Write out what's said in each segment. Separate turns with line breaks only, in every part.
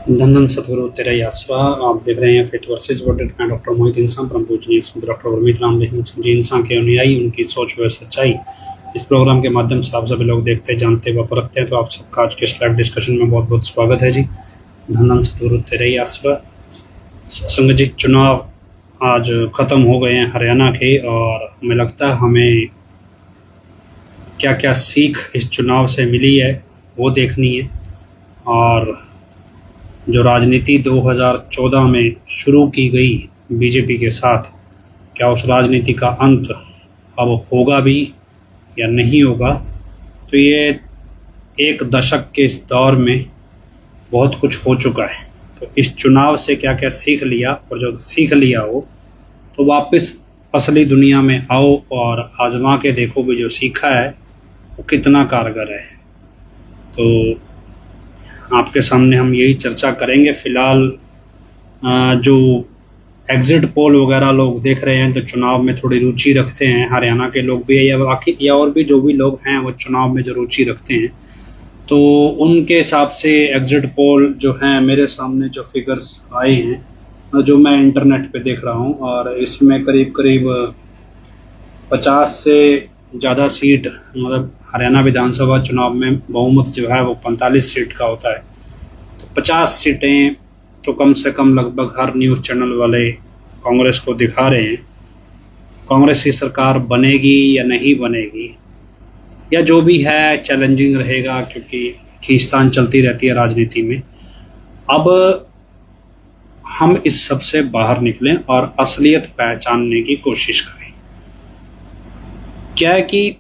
धन धन सतगुरु तेरा ही आसरा। आप देख रहे हैं फेथ वर्सेस वर्ल्ड। मैं डॉक्टर मोहित इंसान परम पूजनीय डॉक्टर गुरमीत राम जी इंसान के अनुयायी, उनकी सोच व सच्चाई इस प्रोग्राम के माध्यम से आप सभी लोग देखते जानते व परखते हैं। तो आप सबका आज के लाइव डिस्कशन में बहुत बहुत स्वागत है जी। धन धन सतगुरु तेरा ही आसरा। संग जी, चुनाव आज खत्म हो गए हैं हरियाणा के, और हमें लगता है हमें क्या क्या सीख इस चुनाव से मिली है वो देखनी है। और जो राजनीति 2014 में शुरू की गई बीजेपी के साथ, क्या उस राजनीति का अंत अब होगा भी या नहीं होगा। तो ये एक दशक के इस दौर में बहुत कुछ हो चुका है। तो इस चुनाव से क्या क्या सीख लिया, और जो सीख लिया हो तो वापस असली दुनिया में आओ और आजमा के देखो भी जो सीखा है वो कितना कारगर है। तो आपके सामने हम यही चर्चा करेंगे। फिलहाल जो एग्जिट पोल वगैरह लोग देख रहे हैं तो चुनाव में थोड़ी रुचि रखते हैं, हरियाणा के लोग भी या बाकी या और भी जो भी लोग हैं वो चुनाव में जो रुचि रखते हैं, तो उनके हिसाब से एग्जिट पोल जो हैं, मेरे सामने जो फिगर्स आए हैं जो मैं इंटरनेट पे देख रहा हूँ, और इसमें करीब करीब 50 से ज़्यादा सीट, मतलब हरियाणा विधानसभा चुनाव में बहुमत जो है वो 45 सीट का होता है। तो 50 सीटें तो कम से कम लगभग हर न्यूज़ चैनल वाले कांग्रेस को दिखा रहे हैं। कांग्रेस की सरकार बनेगी या नहीं बनेगी, या जो भी है चैलेंजिंग रहेगा, क्योंकि खींचतान चलती रहती है राजनीति में। अब हम इस सब से बाहर निकलें और असलियत पहचानने की कोशिश करें। क्या है कि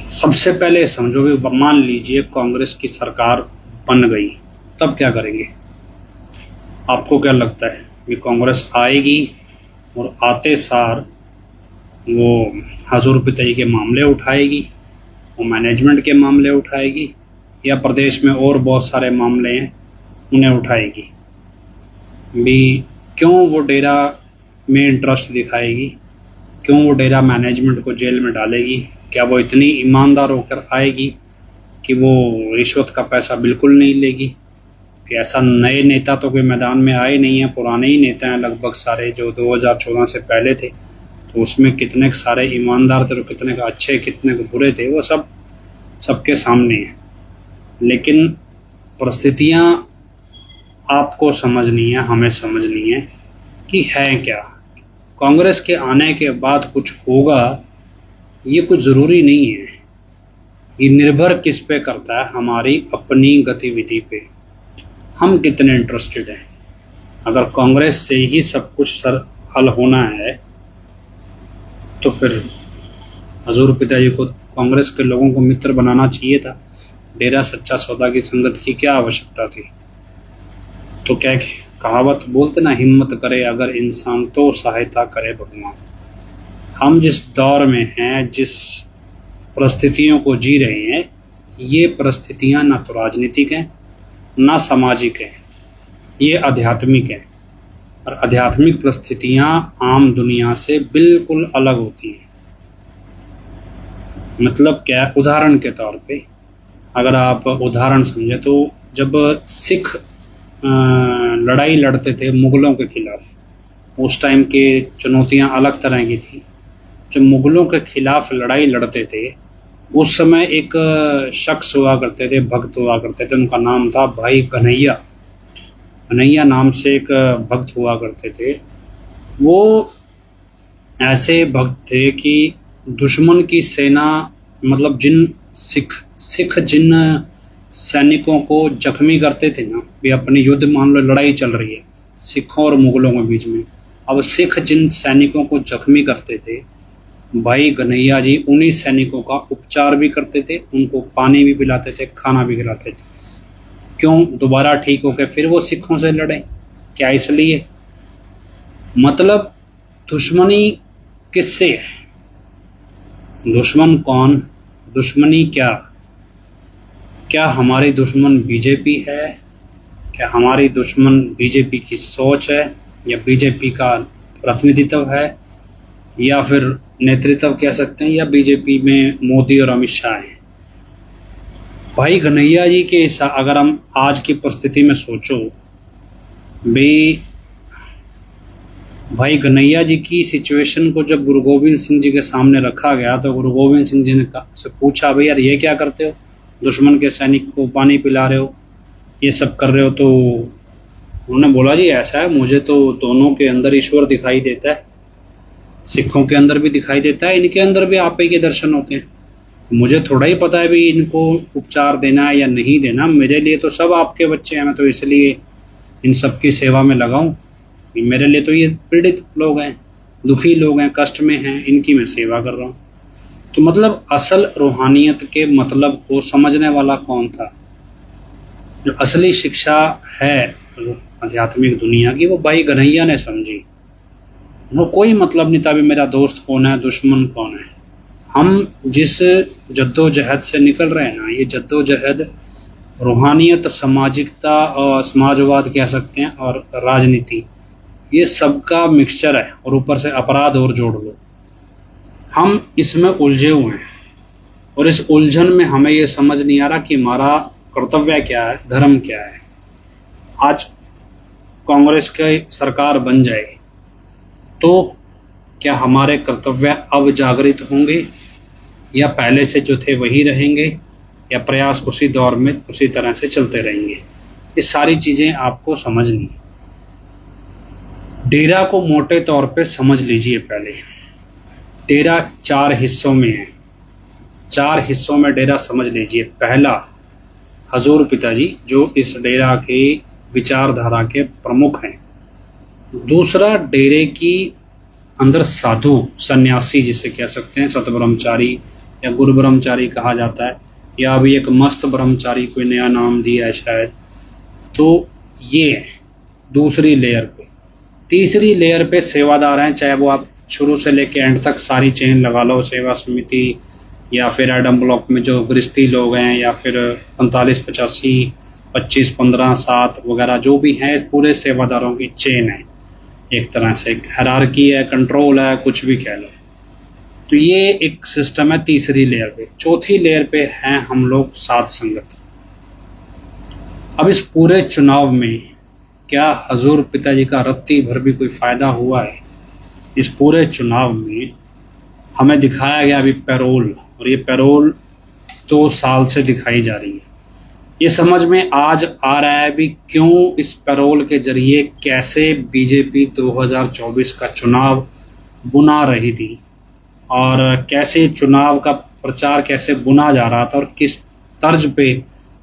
सबसे पहले समझो भी, मान लीजिए कांग्रेस की सरकार बन गई, तब क्या करेंगे? आपको क्या लगता है कि कांग्रेस आएगी और आते सार वो हजूर पितई के मामले उठाएगी, वो मैनेजमेंट के मामले उठाएगी, या प्रदेश में और बहुत सारे मामले हैं उन्हें उठाएगी भी? क्यों वो डेरा में इंटरेस्ट दिखाएगी? क्यों वो डेरा मैनेजमेंट को जेल में डालेगी? क्या वो इतनी ईमानदार होकर आएगी कि वो रिश्वत का पैसा बिल्कुल नहीं लेगी? कि ऐसा नए नेता तो कोई मैदान में आए नहीं हैं, पुराने ही नेता हैं लगभग सारे, जो 2014 से पहले थे। तो उसमें कितने सारे ईमानदार थे, कितने का अच्छे, कितने के बुरे थे, वो सब सबके सामने है। लेकिन परिस्थितियां आपको समझनी है, हमें समझनी है कि है क्या। कांग्रेस के आने के बाद कुछ होगा ये कुछ ज़रूरी नहीं है। ये निर्भर किस पे करता है? हमारी अपनी गतिविधि पे, हम कितने इंटरेस्टेड हैं। अगर कांग्रेस से ही सब कुछ हल होना है तो फिर हजूर पिताजी को, कांग्रेस के लोगों को मित्र बनाना चाहिए था। डेरा सच्चा सौदा की संगत की क्या आवश्यकता थी? तो क्या कहावत बोलते ना, हिम्मत करे अगर इंसान तो सहायता करे भगवान। हम जिस दौर में हैं, जिस परिस्थितियों को जी रहे हैं, ये परिस्थितियां ना तो राजनीतिक हैं ना सामाजिक हैं, ये आध्यात्मिक हैं। और आध्यात्मिक परिस्थितियां आम दुनिया से बिल्कुल अलग होती हैं। मतलब क्या? उदाहरण के तौर पे अगर आप उदाहरण समझे तो जब सिख लड़ाई लड़ते थे मुगलों के खिलाफ, उस टाइम की चुनौतियां अलग तरह की थी। जब मुगलों के खिलाफ लड़ाई लड़ते थे उस समय एक शख्स हुआ करते थे, भक्त हुआ करते थे, उनका नाम था भाई कन्हैया। कन्हैया नाम से एक भक्त हुआ करते थे। वो ऐसे भक्त थे कि दुश्मन की सेना, मतलब जिन सिख जिन सैनिकों को जख्मी करते थे ना, भी अपने युद्ध, मान लो लड़ाई चल रही है सिखों और मुगलों के बीच में, अब सिख जिन सैनिकों को जख्मी करते थे, भाई कन्हैया जी उन्हीं सैनिकों का उपचार भी करते थे, उनको पानी भी पिलाते थे, खाना भी खिलाते थे। क्यों? दोबारा ठीक होकर फिर वो सिखों से लड़े। क्या इसलिए? मतलब दुश्मनी किससे है? दुश्मन कौन? दुश्मनी क्या? क्या हमारी दुश्मन बीजेपी है? क्या हमारी दुश्मन बीजेपी की सोच है, या बीजेपी का प्रतिनिधित्व है, या फिर नेतृत्व कह सकते हैं, या बीजेपी में मोदी और अमित शाह हैं? भाई घनैया जी के अगर हम आज की परिस्थिति में सोचो भी, भाई घनैया जी की सिचुएशन को जब गुरु गोविंद सिंह जी के सामने रखा गया तो गुरु गोविंद सिंह जी ने से पूछा, भाई यार ये क्या करते हो, दुश्मन के सैनिक को पानी पिला रहे हो, ये सब कर रहे हो। तो उन्होंने बोला, जी ऐसा है, मुझे तो दोनों के अंदर ईश्वर दिखाई देता है, सिखों के अंदर भी दिखाई देता है, इनके अंदर भी आप ही के दर्शन होते हैं। तो मुझे थोड़ा ही पता है भी इनको उपचार देना है या नहीं देना, मेरे लिए तो सब आपके बच्चे हैं, मैं तो इसलिए इन सब की सेवा में लगाऊं। मेरे लिए तो ये पीड़ित लोग हैं, दुखी लोग हैं, कष्ट में हैं, इनकी मैं सेवा कर रहा हूँ। तो मतलब असल रूहानियत के मतलब को समझने वाला कौन था? जो असली शिक्षा है आध्यात्मिक दुनिया की, वो भाई घनैया ने समझी। वो कोई मतलब नहीं था भी मेरा दोस्त कौन है, दुश्मन कौन है। हम जिस जद्दोजहद से निकल रहे हैं ना, ये जद्दोजहद रूहानियत, सामाजिकता और समाजवाद कह सकते हैं, और राजनीति, ये सबका मिक्सचर है, और ऊपर से अपराध और जोड़ लो। हम इसमें उलझे हुए हैं, और इस उलझन में हमें ये समझ नहीं आ रहा कि हमारा कर्तव्य क्या है, धर्म क्या है। आज कांग्रेस की सरकार बन जाए तो क्या हमारे कर्तव्य अब जागृत होंगे, या पहले से जो थे वही रहेंगे, या प्रयास उसी दौर में उसी तरह से चलते रहेंगे? ये सारी चीजें आपको समझनी है। डेरा को मोटे तौर पे समझ लीजिए। पहले डेरा 4 हिस्सों में है, 4 हिस्सों में डेरा समझ लीजिए। पहला, हजूर पिताजी जो इस डेरा के विचारधारा के प्रमुख हैं। दूसरा, डेरे की अंदर साधु, सन्यासी जिसे कह सकते हैं, सतब्रह्मचारी या गुरु ब्रह्मचारी कहा जाता है, या अभी एक मस्त ब्रह्मचारी कोई नया नाम दिया है शायद। तो ये है दूसरी लेयर पे। तीसरी लेयर पे सेवादार हैं, चाहे वो आप शुरू से लेके एंड तक सारी चेन लगा लो, सेवा समिति, या फिर एडम ब्लॉक में जो गृहस्थी लोग हैं, या फिर 45-85, 25-15, 7 वगैरह जो भी हैं, पूरे सेवादारों की चेन है। एक तरह से हायरार्की है, कंट्रोल है, कुछ भी कह लो। तो ये एक सिस्टम है तीसरी लेयर पे। चौथी लेयर पे हैं हम लोग, साध संगत। अब इस पूरे चुनाव में क्या हजूर पिताजी का रत्ती भर भी कोई फायदा हुआ है? इस पूरे चुनाव में हमें दिखाया गया अभी पैरोल, और ये पैरोल 2 साल से दिखाई जा रही है। ये समझ में आज आ रहा है भी क्यों इस पैरोल के जरिए कैसे बीजेपी 2024 का चुनाव बुना रही थी, और कैसे चुनाव का प्रचार कैसे बुना जा रहा था, और किस तर्ज पे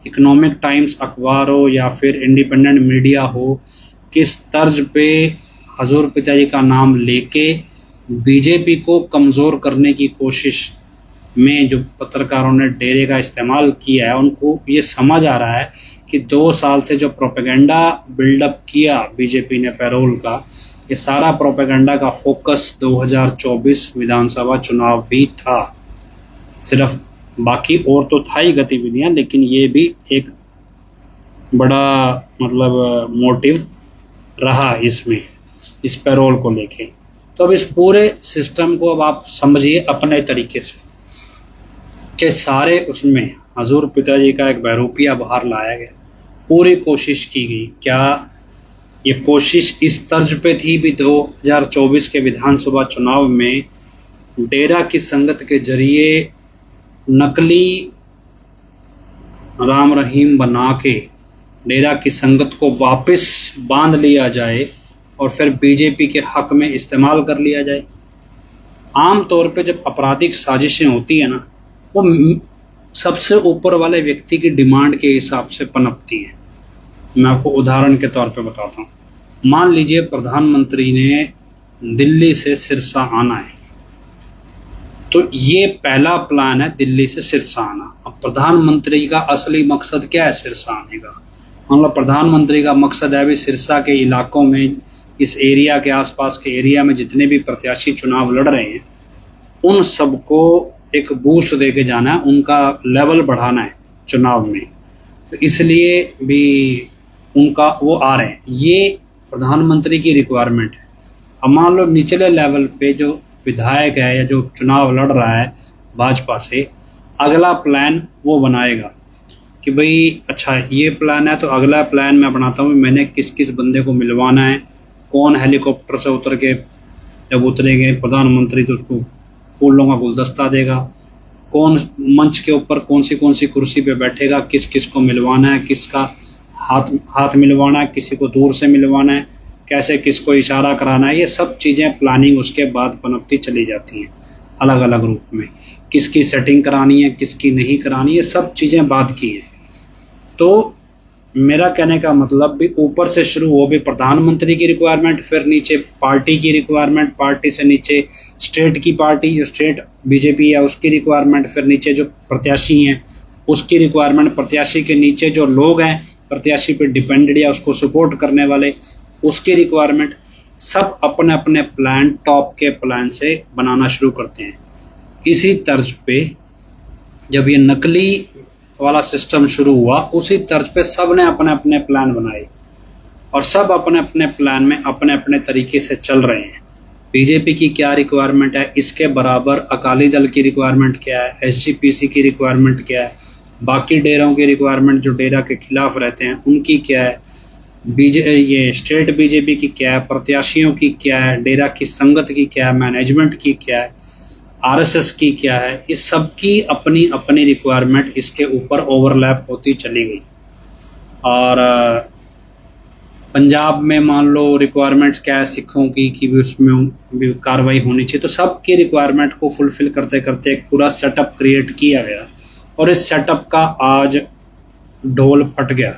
इकोनॉमिक टाइम्स अखबार हो या फिर इंडिपेंडेंट मीडिया हो, किस तर्ज पे हजूर पिताजी का नाम लेके बीजेपी को कमज़ोर करने की कोशिश में जो पत्रकारों ने डेरे का इस्तेमाल किया है, उनको ये समझ आ रहा है कि 2 साल से जो प्रोपेगेंडा बिल्डअप किया बीजेपी ने पैरोल का, ये सारा प्रोपेगेंडा का फोकस 2024 विधानसभा चुनाव भी था। सिर्फ बाकी और तो था ही गतिविधियां, लेकिन ये भी एक बड़ा मतलब मोटिव रहा इसमें, इस पैरोल को लेके। तो अब इस पूरे सिस्टम को अब आप समझिए अपने तरीके से, कि सारे उसमें हजूर पिताजी का एक बहरूपिया बाहर लाया गया, पूरी कोशिश की गई। क्या ये कोशिश इस तर्ज पे थी भी 2024 के विधानसभा चुनाव में डेरा की संगत के जरिए नकली राम रहीम बना के डेरा की संगत को वापस बांध लिया जाए और फिर बीजेपी के हक में इस्तेमाल कर लिया जाए? आम तौर पे जब आपराधिक साजिशें होती है ना, वो सबसे ऊपर वाले व्यक्ति की डिमांड के हिसाब से पनपती है। मैं आपको उदाहरण के तौर पे बताता हूँ। मान लीजिए प्रधानमंत्री ने दिल्ली से सिरसा आना है, तो ये पहला प्लान है दिल्ली से सिरसा आना। अब प्रधानमंत्री का असली मकसद क्या है सिरसा आने का? मतलब प्रधानमंत्री का मकसद है भी सिरसा के इलाकों में, इस एरिया के आसपास के एरिया में जितने भी प्रत्याशी चुनाव लड़ रहे हैं, उन सबको एक बूस्ट दे के जाना है, उनका लेवल बढ़ाना है चुनाव में। तो इसलिए भी उनका वो आ रहे हैं, ये प्रधानमंत्री की रिक्वायरमेंट है। अब मान लो निचले लेवल पे जो विधायक है या जो चुनाव लड़ रहा है भाजपा से, अगला प्लान वो बनाएगा कि भाई अच्छा ये प्लान है तो अगला प्लान मैं बनाता हूँ, मैंने किस किस बंदे को मिलवाना है, कौन हेलीकॉप्टर से उतर के जब उतरेंगे प्रधानमंत्री तो उसको फूलों का गुलदस्ता देगा, कौन मंच के ऊपर कौन सी कुर्सी पे बैठेगा, किस किस को मिलवाना है, किसका हाथ हाथ मिलवाना है, किसी को दूर से मिलवाना है, कैसे किसको इशारा कराना है, ये सब चीज़ें प्लानिंग उसके बाद पनपती चली जाती हैं अलग अलग रूप में। किसकी सेटिंग करानी है, किसकी नहीं करानी, ये सब चीज़ें बाद की हैं। तो मेरा कहने का मतलब भी ऊपर से शुरू हो भी प्रधानमंत्री की रिक्वायरमेंट, फिर नीचे पार्टी की रिक्वायरमेंट, पार्टी से नीचे स्टेट की पार्टी जो स्टेट बीजेपी है उसकी रिक्वायरमेंट, फिर नीचे जो प्रत्याशी हैं उसकी रिक्वायरमेंट, प्रत्याशी के नीचे जो लोग हैं प्रत्याशी पे डिपेंडेड या उसको सपोर्ट करने वाले उसकी रिक्वायरमेंट, सब अपने अपने प्लान टॉप के प्लान से बनाना शुरू करते हैं। इसी तर्ज पे जब ये नकली वाला सिस्टम शुरू हुआ उसी तर्ज पे सब ने अपने अपने प्लान बनाए और सब अपने अपने प्लान में अपने अपने तरीके से चल रहे हैं। बीजेपी की क्या रिक्वायरमेंट है, इसके बराबर अकाली दल की रिक्वायरमेंट क्या है, एसजीपीसी की रिक्वायरमेंट क्या है, बाकी डेरों की रिक्वायरमेंट जो डेरा के खिलाफ रहते हैं उनकी क्या है, ये स्टेट बीजेपी की क्या है, प्रत्याशियों की क्या है, डेरा की संगत की क्या है, मैनेजमेंट की क्या है, आरएसएस की क्या है, इस सब की अपनी अपनी रिक्वायरमेंट इसके ऊपर ओवरलैप होती चली गई। और पंजाब में मान लो रिक्वायरमेंट्स क्या है सिखों की कि भी उसमें भी कार्रवाई होनी चाहिए, तो सबकी रिक्वायरमेंट को फुलफिल करते करते एक पूरा सेटअप क्रिएट किया गया और इस सेटअप का आज ढोल फट गया।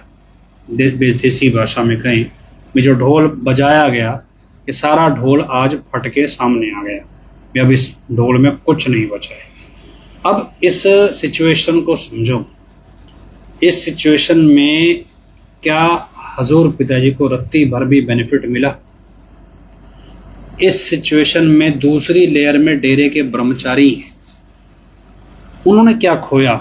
देसी भाषा में कहें में जो ढोल बजाया गया ये सारा ढोल आज फट के सामने आ गया। अब इस ढोल में कुछ नहीं बचा है। अब इस सिचुएशन को समझो, इस सिचुएशन में क्या हजूर पिताजी को रत्ती भर भी बेनिफिट मिला? इस सिचुएशन में दूसरी लेयर में डेरे के ब्रह्मचारी हैं, उन्होंने क्या खोया?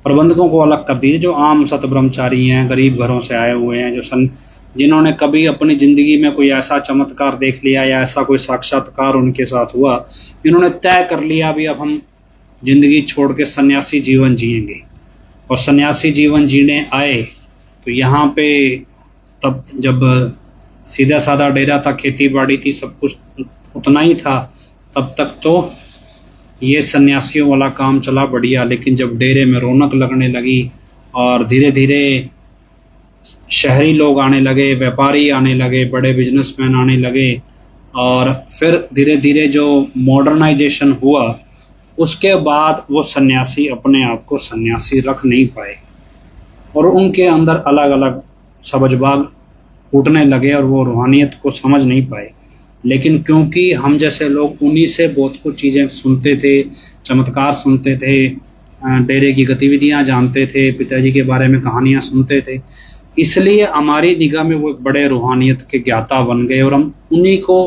प्रबंधकों को अलग कर दीजिए, जो आम सत ब्रह्मचारी हैं, गरीब घरों से आए हुए हैं, जिन्होंने कभी अपनी जिंदगी में कोई ऐसा चमत्कार देख लिया या ऐसा कोई साक्षात्कार उनके साथ हुआ, इन्होंने तय कर लिया भी अब हम जिंदगी छोड़ के सन्यासी जीवन जिएंगे। और सन्यासी जीवन जीने आए तो यहाँ पे तब जब सीधा साधा डेरा था, खेती बाड़ी थी, सब कुछ उतना ही था, तब तक तो ये सन्यासियों वाला काम चला बढ़िया। लेकिन जब डेरे में रौनक लगने लगी और धीरे धीरे शहरी लोग आने लगे, व्यापारी आने लगे, बड़े बिजनेसमैन आने लगे और फिर धीरे धीरे जो मॉडर्नाइजेशन हुआ उसके बाद वो सन्यासी अपने आप को सन्यासी रख नहीं पाए और उनके अंदर अलग अलग सबजबाग उठने लगे और वो रूहानियत को समझ नहीं पाए। लेकिन क्योंकि हम जैसे लोग उन्हीं से बहुत कुछ चीज़ें सुनते थे, चमत्कार सुनते थे, डेरे की गतिविधियां जानते थे, पिताजी के बारे में कहानियां सुनते थे, इसलिए हमारी निगाह में वो एक बड़े रूहानियत के ज्ञाता बन गए और हम उन्हीं को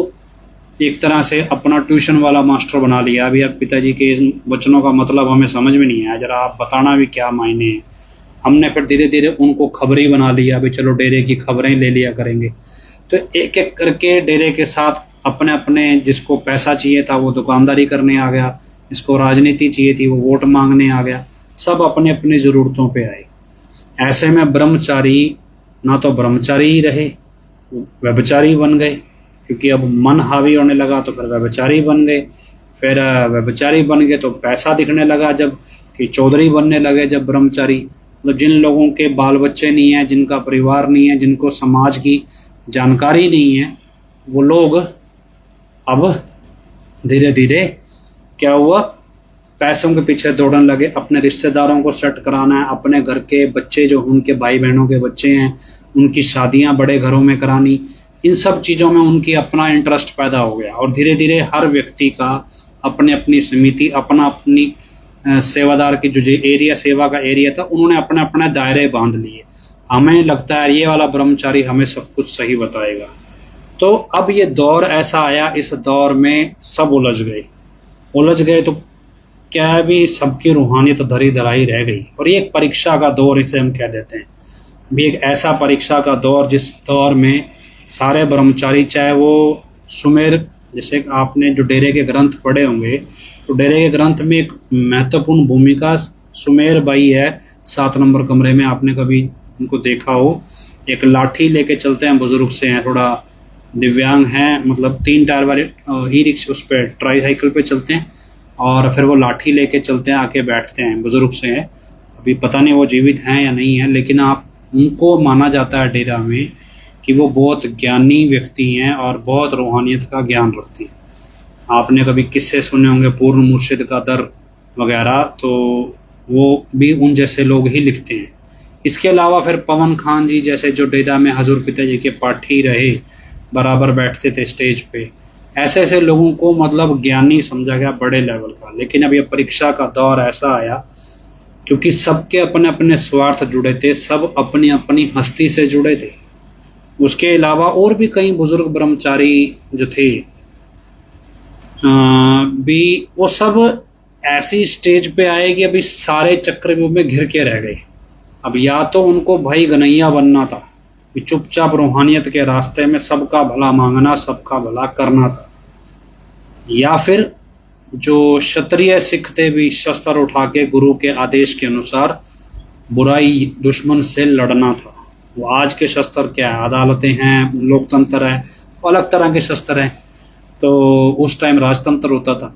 एक तरह से अपना ट्यूशन वाला मास्टर बना लिया। अभी अब पिताजी के इस वचनों का मतलब हमें समझ में नहीं आया, जरा आप बताना भी क्या मायने हैं। हमने फिर धीरे धीरे उनको खबरी बना लिया, अभी चलो डेरे की खबरें ले लिया करेंगे। तो एक एक करके डेरे के साथ अपने अपने, जिसको पैसा चाहिए था वो दुकानदारी करने आ गया, जिसको राजनीति चाहिए थी वो वोट मांगने आ गया, सब अपने अपनी ज़रूरतों पे आए। ऐसे में ब्रह्मचारी ना तो ब्रह्मचारी ही रहे, व्यभिचारी बन गए, क्योंकि अब मन हावी होने लगा तो फिर व्यभिचारी बन गए। फिर व्यभिचारी बन गए तो पैसा दिखने लगा, जब कि चौधरी बनने लगे जब ब्रह्मचारी। मतलब जिन लोगों के बाल बच्चे नहीं हैं, जिनका परिवार नहीं है, जिनको समाज की जानकारी नहीं है, वो लोग अब धीरे धीरे क्या हुआ, पैसों के पीछे दौड़ने लगे। अपने रिश्तेदारों को सेट कराना है, अपने घर के बच्चे जो उनके भाई बहनों के बच्चे हैं उनकी शादियां बड़े घरों में करानी, इन सब चीज़ों में उनकी अपना इंटरेस्ट पैदा हो गया। और धीरे धीरे हर व्यक्ति का अपने अपनी समिति, अपना अपनी सेवादार की जो एरिया, सेवा का एरिया था, उन्होंने अपने अपने दायरे बांध लिए। हमें लगता है ये वाला ब्रह्मचारी हमें सब कुछ सही बताएगा। तो अब ये दौर ऐसा आया, इस दौर में सब उलझ गए तो क्या भी सबकी रूहानियत धरी धराई रह गई। और ये एक परीक्षा का दौर इसे हम कह देते हैं, भी एक ऐसा परीक्षा का दौर जिस दौर में सारे ब्रह्मचारी, चाहे वो सुमेर, जैसे आपने जो डेरे के ग्रंथ पढ़े होंगे, तो डेरे के ग्रंथ में एक महत्वपूर्ण भूमिका सुमेर बाई है 7 नंबर कमरे में आपने कभी उनको देखा हो, एक लाठी लेके चलते हैं, बुजुर्ग से हैं, थोड़ा दिव्यांग हैं, मतलब 3 टायर वाले ई रिक्शा, उस पर ट्राईसाइकिल पे चलते हैं और फिर वो लाठी लेके चलते हैं, आके बैठते हैं, बुजुर्ग से हैं। अभी पता नहीं वो जीवित हैं या नहीं है, लेकिन आप उनको माना जाता है डेरा में कि वो बहुत ज्ञानी व्यक्ति हैं और बहुत रूहानियत का ज्ञान रखती हैं। आपने कभी किस्से सुने होंगे पूर्ण मुर्शिद का दर वगैरह, तो वो भी उन जैसे लोग ही लिखते हैं। इसके अलावा फिर पवन खान जी जैसे जो डेरा में हजूर पिताजी के पाठी रहे, बराबर बैठते थे स्टेज पे, ऐसे ऐसे लोगों को मतलब ज्ञानी समझा गया, बड़े लेवल का। लेकिन अब ये परीक्षा का दौर ऐसा आया क्योंकि सबके अपने अपने स्वार्थ जुड़े थे, सब अपनी अपनी हस्ती से जुड़े थे। उसके अलावा और भी कई बुजुर्ग ब्रह्मचारी जो थे भी, वो सब ऐसी स्टेज पे आए कि अभी सारे चक्रव्यूह में घिर के रह गए। अब या तो उनको भाई गनैया बनना था कि चुपचाप रूहानियत के रास्ते में सबका भला मांगना, सबका भला करना था, या फिर जो क्षत्रिय सिख थे भी शस्त्र उठा के गुरु के आदेश के अनुसार बुराई दुश्मन से लड़ना था। वो आज के शस्त्र क्या है, अदालतें हैं, लोकतंत्र है, अलग तरह के शस्त्र हैं। तो उस टाइम राजतंत्र होता था,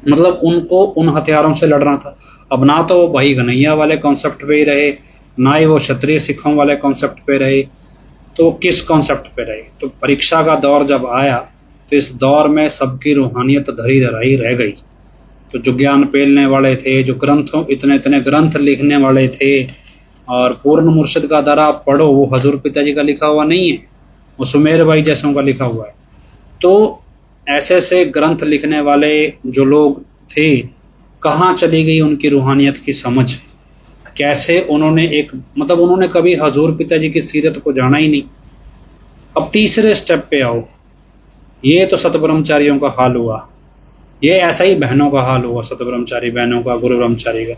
मतलब उनको उन हथियारों से लड़ना था। अब ना तो वो भाई गनैया वाले कॉन्सेप्ट पे ही रहे, ना ही वो क्षत्रिय सिखों वाले कॉन्सेप्ट पे रहे, तो किस कॉन्सेप्ट पे रहे। तो परीक्षा का दौर जब आया तो इस दौर में सबकी रूहानियत धरी धराई रह गई। तो जो ज्ञान पेलने वाले थे, जो ग्रंथों इतने इतने ग्रंथ लिखने वाले थे, और पूर्ण मुर्शिद का दर आप पढ़ो, वो हजूर पिताजी का लिखा हुआ नहीं है, वो सुमेर भाई जैसों का लिखा हुआ है। तो ऐसे ऐसे ग्रंथ लिखने वाले जो लोग थे, कहाँ चली गई उनकी रूहानियत की समझ? कैसे उन्होंने मतलब उन्होंने कभी हजूर पिताजी की सीरत को जाना ही नहीं। अब तीसरे स्टेप पे आओ, ये तो सतब्रह्मचारियों का हाल हुआ, ये ऐसा ही बहनों का हाल हुआ, सतब्रह्मचारी बहनों का, गुरु ब्रह्मचारी का।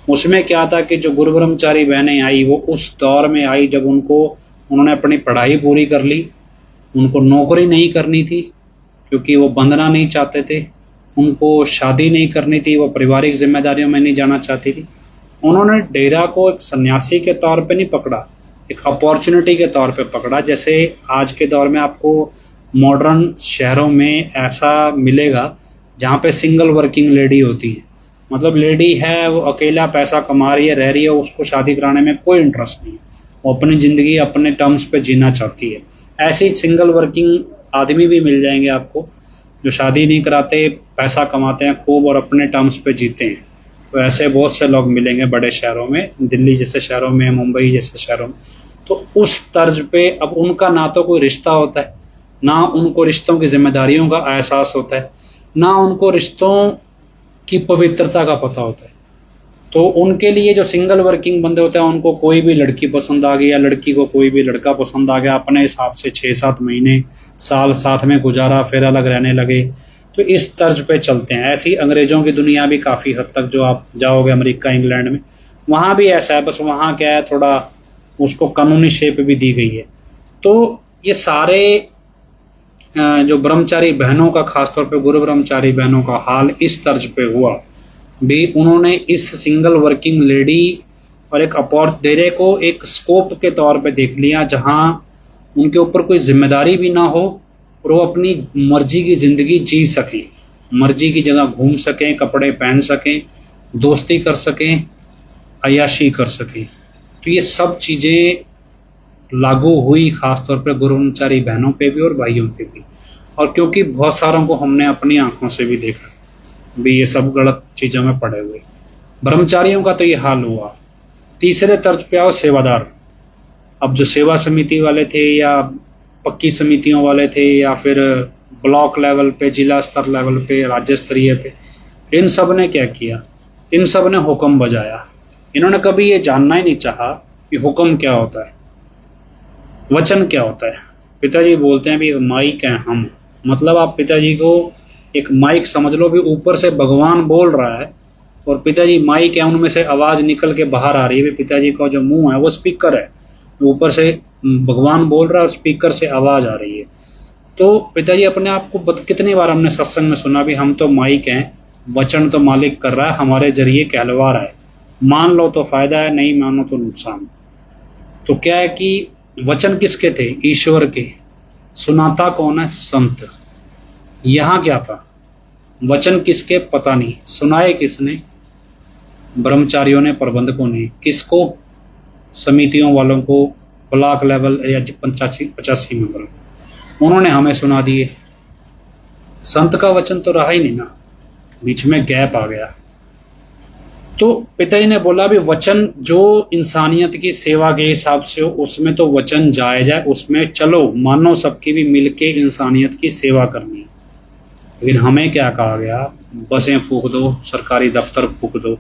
उसमें क्या था कि जो गुरु ब्रह्मचारी बहनें आई, वो उस दौर में आई जब उन्होंने अपनी पढ़ाई पूरी कर ली, उनको नौकरी नहीं करनी थी क्योंकि वो बंधना नहीं चाहते थे, उनको शादी नहीं करनी थी, वो पारिवारिक जिम्मेदारियों में नहीं जाना चाहती थी। उन्होंने डेरा को एक सन्यासी के तौर पे नहीं पकड़ा, एक अपॉर्चुनिटी के तौर पे पकड़ा। जैसे आज के दौर में आपको मॉडर्न शहरों में ऐसा मिलेगा जहाँ पे सिंगल वर्किंग लेडी होती है, मतलब लेडी है, वो अकेला पैसा कमा रही है, रह रही है, उसको शादी कराने में कोई इंटरेस्ट नहीं है, वो अपनी ज़िंदगी अपने टर्म्स पे जीना चाहती है। ऐसे ही सिंगल वर्किंग आदमी भी मिल जाएंगे आपको जो शादी नहीं कराते, पैसा कमाते हैं खूब और अपने टर्म्स पे जीते हैं। तो ऐसे बहुत से लोग मिलेंगे बड़े शहरों में, दिल्ली जैसे शहरों में, मुंबई जैसे शहरों में। तो उस तर्ज पे अब उनका ना तो कोई रिश्ता होता है, ना उनको रिश्तों की जिम्मेदारियों का एहसास होता है, ना उनको रिश्तों की पवित्रता का पता होता है। तो उनके लिए जो सिंगल वर्किंग बंदे होते हैं, उनको कोई भी लड़की पसंद आ गई या लड़की को कोई भी लड़का पसंद आ गया, अपने हिसाब से 6-7 महीने साल साथ में गुजारा, फिर अलग रहने लगे। तो इस तर्ज पे चलते हैं। ऐसी अंग्रेजों की दुनिया भी काफ़ी हद तक, जो आप जाओगे अमेरिका, इंग्लैंड में, वहाँ भी ऐसा है, बस वहाँ क्या है, थोड़ा उसको कानूनी शेप भी दी गई है। तो ये सारे जो ब्रह्मचारी बहनों का, खासतौर पे गुरु ब्रह्मचारी बहनों का हाल इस तर्ज पे हुआ भी। उन्होंने इस सिंगल वर्किंग लेडी और एक डेरे को एक स्कोप के तौर पे देख लिया जहां उनके ऊपर कोई जिम्मेदारी भी ना हो और वो अपनी मर्जी की जिंदगी जी सकें, मर्जी की जगह घूम सकें, कपड़े पहन सकें, दोस्ती कर सकें, अय्याशी कर सकें। तो ये सब चीज़ें लागू हुई खासतौर पर गुरु ब्रह्मचारी बहनों पे भी और भाइयों पे भी। और क्योंकि बहुत सारों को हमने अपनी आंखों से भी देखा भी, ये सब गलत चीज़ों में पड़े हुए ब्रह्मचारियों का तो ये हाल हुआ। तीसरे तर्ज पे आओ, सेवादार। अब जो सेवा समिति वाले थे या पक्की समितियों वाले थे या फिर ब्लॉक लेवल पे, जिला स्तर लेवल पे, राज्य स्तरीय पे, इन सब ने क्या किया? इन सब ने हुक्म बजाया। इन्होंने कभी ये जानना ही नहीं चाहा कि हुक्म क्या होता है, वचन क्या होता है। पिताजी बोलते हैं भी माइक है हम, मतलब आप पिताजी को एक माइक समझ लो भी, ऊपर से भगवान बोल रहा है और पिताजी माइक है, उनमें से आवाज़ निकल के बाहर आ रही है। पिताजी का जो मुंह है वो स्पीकर है, ऊपर से भगवान बोल रहा है और स्पीकर से आवाज़ आ रही है। तो पिताजी अपने आप को कितनी बार हमने सत्संग में सुना भी, हम तो माइक हैं, वचन तो मालिक कर रहा है, हमारे जरिए कहलवा रहा है। मान लो तो फायदा है, नहीं मानो तो नुकसान। तो क्या है कि वचन किसके थे? ईश्वर के। सुनाता कौन है? संत। यहां क्या था? वचन किसके? पता नहीं। सुनाए किसने? ब्रह्मचारियों ने, प्रबंधकों ने। किसको? समितियों वालों को, ब्लॉक लेवल या 85 मेंबर, उन्होंने हमें सुना दिए। संत का वचन तो रहा ही नहीं ना, बीच में गैप आ गया। तो पिताजी ने बोला भी वचन जो इंसानियत की सेवा के हिसाब से हो उसमें तो वचन जायज है, उसमें चलो मानो सबकी भी मिलके इंसानियत की सेवा करनी। लेकिन हमें क्या कहा गया? बसें फूक दो, सरकारी दफ्तर फूक दो,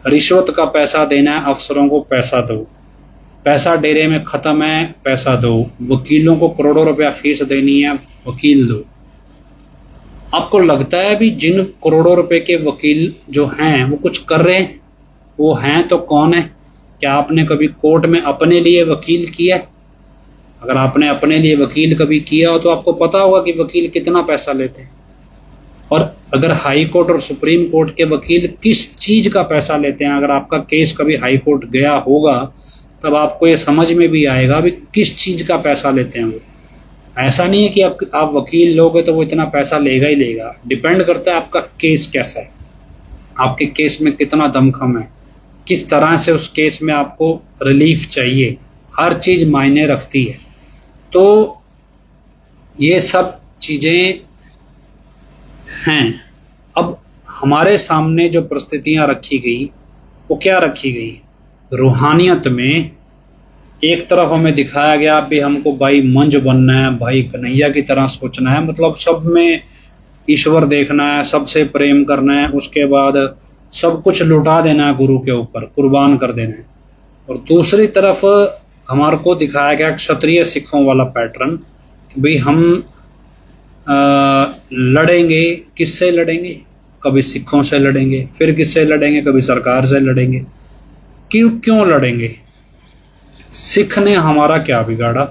रिश्वत का पैसा देना है, अफसरों को पैसा दो, पैसा डेरे में खत्म है, पैसा दो, वकीलों को करोड़ों रुपया फीस देनी है, वकील दो। आपको लगता है भी जिन करोड़ों रुपए के वकील जो हैं वो कुछ कर रहे हैं? वो हैं तो कौन है? क्या आपने कभी कोर्ट में अपने लिए वकील किया? अगर आपने अपने लिए वकील कभी किया हो तो आपको पता होगा कि वकील कितना पैसा लेते हैं। और अगर हाई कोर्ट और सुप्रीम कोर्ट के वकील किस चीज का पैसा लेते हैं, अगर आपका केस कभी हाई कोर्ट गया होगा तब आपको ये समझ में भी आएगा भी किस चीज का पैसा लेते हैं वो। ऐसा नहीं है कि आप वकील लोगे तो वो इतना पैसा लेगा ही लेगा। डिपेंड करता है आपका केस कैसा है, आपके केस में कितना दमखम है, किस तरह से उस केस में आपको रिलीफ चाहिए, हर चीज मायने रखती है। तो ये सब चीजें हैं। अब हमारे सामने जो परिस्थितियां रखी गई वो क्या रखी गई? रूहानियत में एक तरफ हमें दिखाया गया भी हमको भाई मंज बनना है, भाई कन्हैया की तरह सोचना है, मतलब सब में ईश्वर देखना है, सबसे प्रेम करना है, उसके बाद सब कुछ लुटा देना है गुरु के ऊपर, कुर्बान कर देना है। और दूसरी तरफ हमारे को दिखाया गया क्षत्रिय सिखों वाला पैटर्न कि भाई हम लड़ेंगे। किससे लड़ेंगे? कभी सिखों से लड़ेंगे, फिर किससे लड़ेंगे? कभी सरकार से लड़ेंगे। क्यों लड़ेंगे? सिख ने हमारा क्या बिगाड़ा?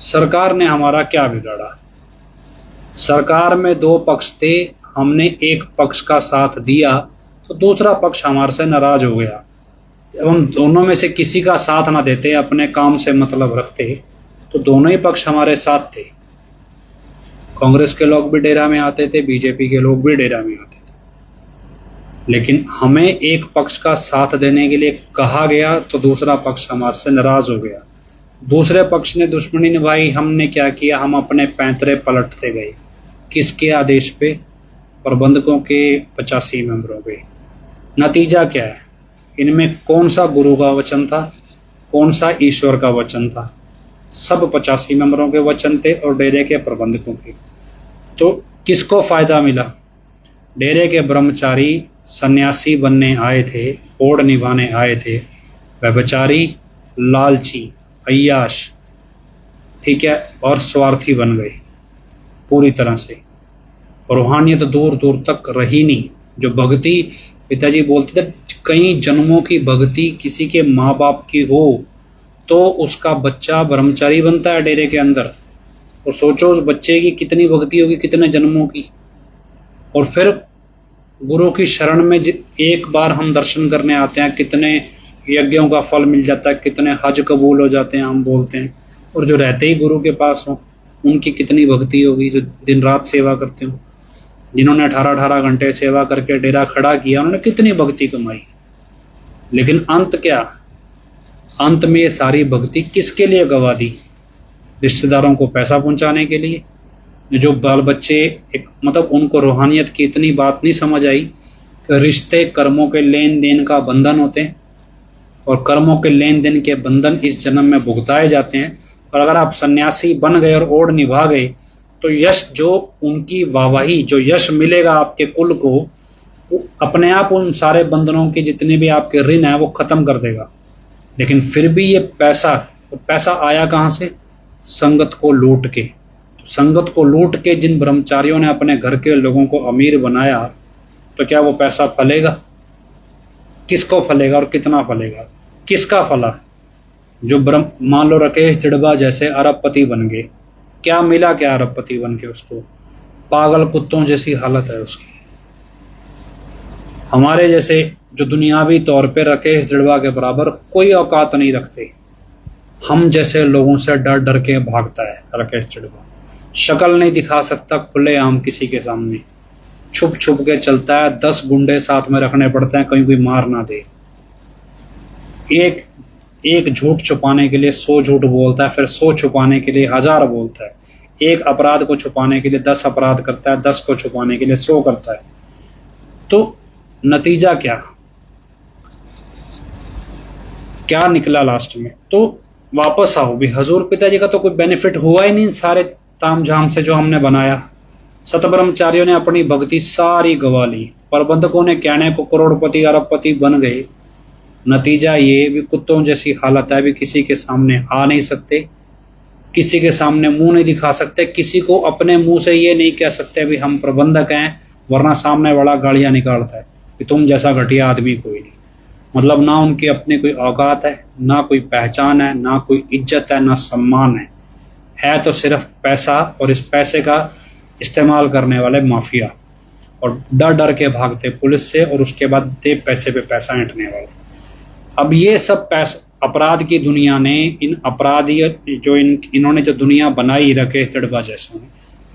सरकार ने हमारा क्या बिगाड़ा? सरकार में दो पक्ष थे, हमने एक पक्ष का साथ दिया तो दूसरा पक्ष हमारे से नाराज हो गया। जब हम दोनों में से किसी का साथ ना देते, अपने काम से मतलब रखते, तो दोनों ही पक्ष हमारे साथ थे। कांग्रेस के लोग भी डेरा में आते थे, बीजेपी के लोग भी डेरा में आते थे, लेकिन हमें एक पक्ष का साथ देने के लिए कहा गया तो दूसरा पक्ष हमारे से नाराज हो गया। दूसरे पक्ष ने दुश्मनी निभाई, हमने क्या किया? हम अपने पैंतरे पलटते गए। किसके आदेश पे? प्रबंधकों के 85 मेंबरों पे। नतीजा क्या है? इनमें कौन सा गुरु का वचन था, कौन सा ईश्वर का वचन था? सब 85 मेंबरों के वचन थे और डेरे के प्रबंधकों के। तो किसको फायदा मिला? डेरे के ब्रह्मचारी सन्यासी बनने आए थे, ओढ़ निभाने आए थे, व्यभिचारी, लालची, अय्याश, ठीक है, और स्वार्थी बन गए पूरी तरह से। रूहानियत दूर दूर तक रही नहीं। जो भक्ति पिताजी बोलते थे, कई जन्मों की भक्ति किसी के माँ बाप की हो तो उसका बच्चा ब्रह्मचारी बनता है डेरे के अंदर। और सोचो उस बच्चे की कितनी भक्ति होगी, कितने जन्मों की। और फिर गुरु की शरण में एक बार हम दर्शन करने आते हैं, कितने यज्ञों का फल मिल जाता है, कितने हज कबूल हो जाते हैं, हम बोलते हैं। और जो रहते ही गुरु के पास हो उनकी कितनी भक्ति होगी, जो दिन रात सेवा करते हो, जिन्होंने 18-18 घंटे सेवा करके डेरा खड़ा किया, उन्होंने कितनी भक्ति कमाई। लेकिन अंत क्या? अंत में ये सारी भक्ति किसके लिए गवा दी? रिश्तेदारों को पैसा पहुंचाने के लिए। जो बाल बच्चे मतलब उनको रूहानियत की इतनी बात नहीं समझ आई कि रिश्ते कर्मों के लेन देन का बंधन होते हैं और कर्मों के लेन देन के बंधन इस जन्म में भुगताए जाते हैं। और अगर आप सन्यासी बन गए और ओढ़ निभा गए तो यश, जो उनकी वाहवाही, जो यश मिलेगा आपके कुल को, वो अपने आप उन सारे बंधनों के जितने भी आपके ऋण है वो खत्म कर देगा। लेकिन फिर भी ये पैसा आया कहां से? संगत को लूट के। तो संगत को लूट के जिन ब्रह्मचारियों ने अपने घर के लोगों को अमीर बनाया, तो क्या वो पैसा फलेगा? किसको फलेगा और कितना फलेगा? किसका फला? जो मान लो राकेश चिड़बा जैसे अरबपति बन गए, क्या मिला? क्या अरबपति बन के उसको? पागल कुत्तों जैसी हालत है उसकी। हमारे जैसे जो दुनियावी तौर पे राकेश जड़वा के बराबर कोई औकात नहीं रखते, हम जैसे लोगों से डर डर के भागता है राकेश जड़वा। शक्ल नहीं दिखा सकता खुलेआम किसी के सामने, छुप छुप के चलता है, 10 गुंडे साथ में रखने पड़ते हैं कहीं कोई मार ना दे। एक एक झूठ छुपाने के लिए 100 झूठ बोलता है, फिर 100 छुपाने के लिए 1000 बोलता है। एक अपराध को छुपाने के लिए 10 अपराध करता है, 10 को छुपाने के लिए 100 करता है। तो नतीजा क्या निकला लास्ट में? तो वापस आओ भी, हजूर पिताजी का तो कोई बेनिफिट हुआ ही नहीं सारे तामझाम से जो हमने बनाया। सतब्रह्मचारियों ने अपनी भक्ति सारी गवा ली, प्रबंधकों ने कहने को करोड़पति अरबपति बन गए। नतीजा ये भी कुत्तों जैसी हालत है, भी किसी के सामने आ नहीं सकते, किसी के सामने मुंह नहीं दिखा सकते, किसी को अपने मुंह से ये नहीं कह सकते भी हम प्रबंधक हैं, वरना सामने वाला गालियां निकालता है कि तुम जैसा घटिया आदमी कोई नहीं। मतलब ना उनकी अपनी कोई औकात है, ना कोई पहचान है, ना कोई इज्जत है, ना सम्मान है तो सिर्फ पैसा, और इस पैसे का इस्तेमाल करने वाले माफिया, और डर डर के भागते पुलिस से, और उसके बाद दे पैसे पे पैसा ऐंठने वाले। अब ये सब अपराध की दुनिया ने, इन अपराधी जो इन्होंने जो दुनिया बनाई राकेश जड़वा जैसों ने,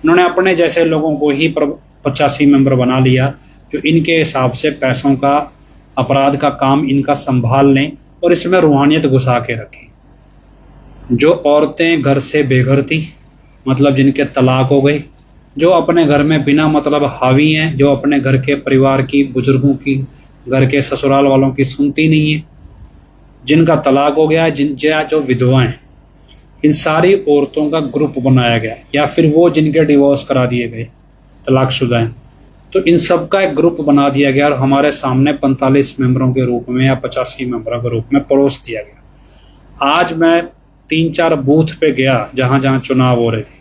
इन्होंने अपने जैसे लोगों को ही 85 मेंबर बना लिया जो इनके हिसाब से पैसों का, अपराध का काम इनका संभाल लें और इसमें रूहानियत घुसा के रखें। जो औरतें घर से बेघर थी, मतलब जिनके तलाक हो गए, जो अपने घर में बिना मतलब हावी हैं, जो अपने घर के परिवार की, बुजुर्गों की, घर के ससुराल वालों की सुनती नहीं है, जिनका तलाक हो गया है, जो विधवा हैं, इन सारी औरतों का ग्रुप बनाया गया, या फिर वो जिनके डिवोर्स करा दिए गए, तलाकशुदा हैं, तो इन सब का एक ग्रुप बना दिया गया और हमारे सामने 45 मेंबरों के रूप में या 85 मेंबरों के रूप में परोस दिया गया। आज मैं 3-4 बूथ पे गया जहां जहां चुनाव हो रहे थे,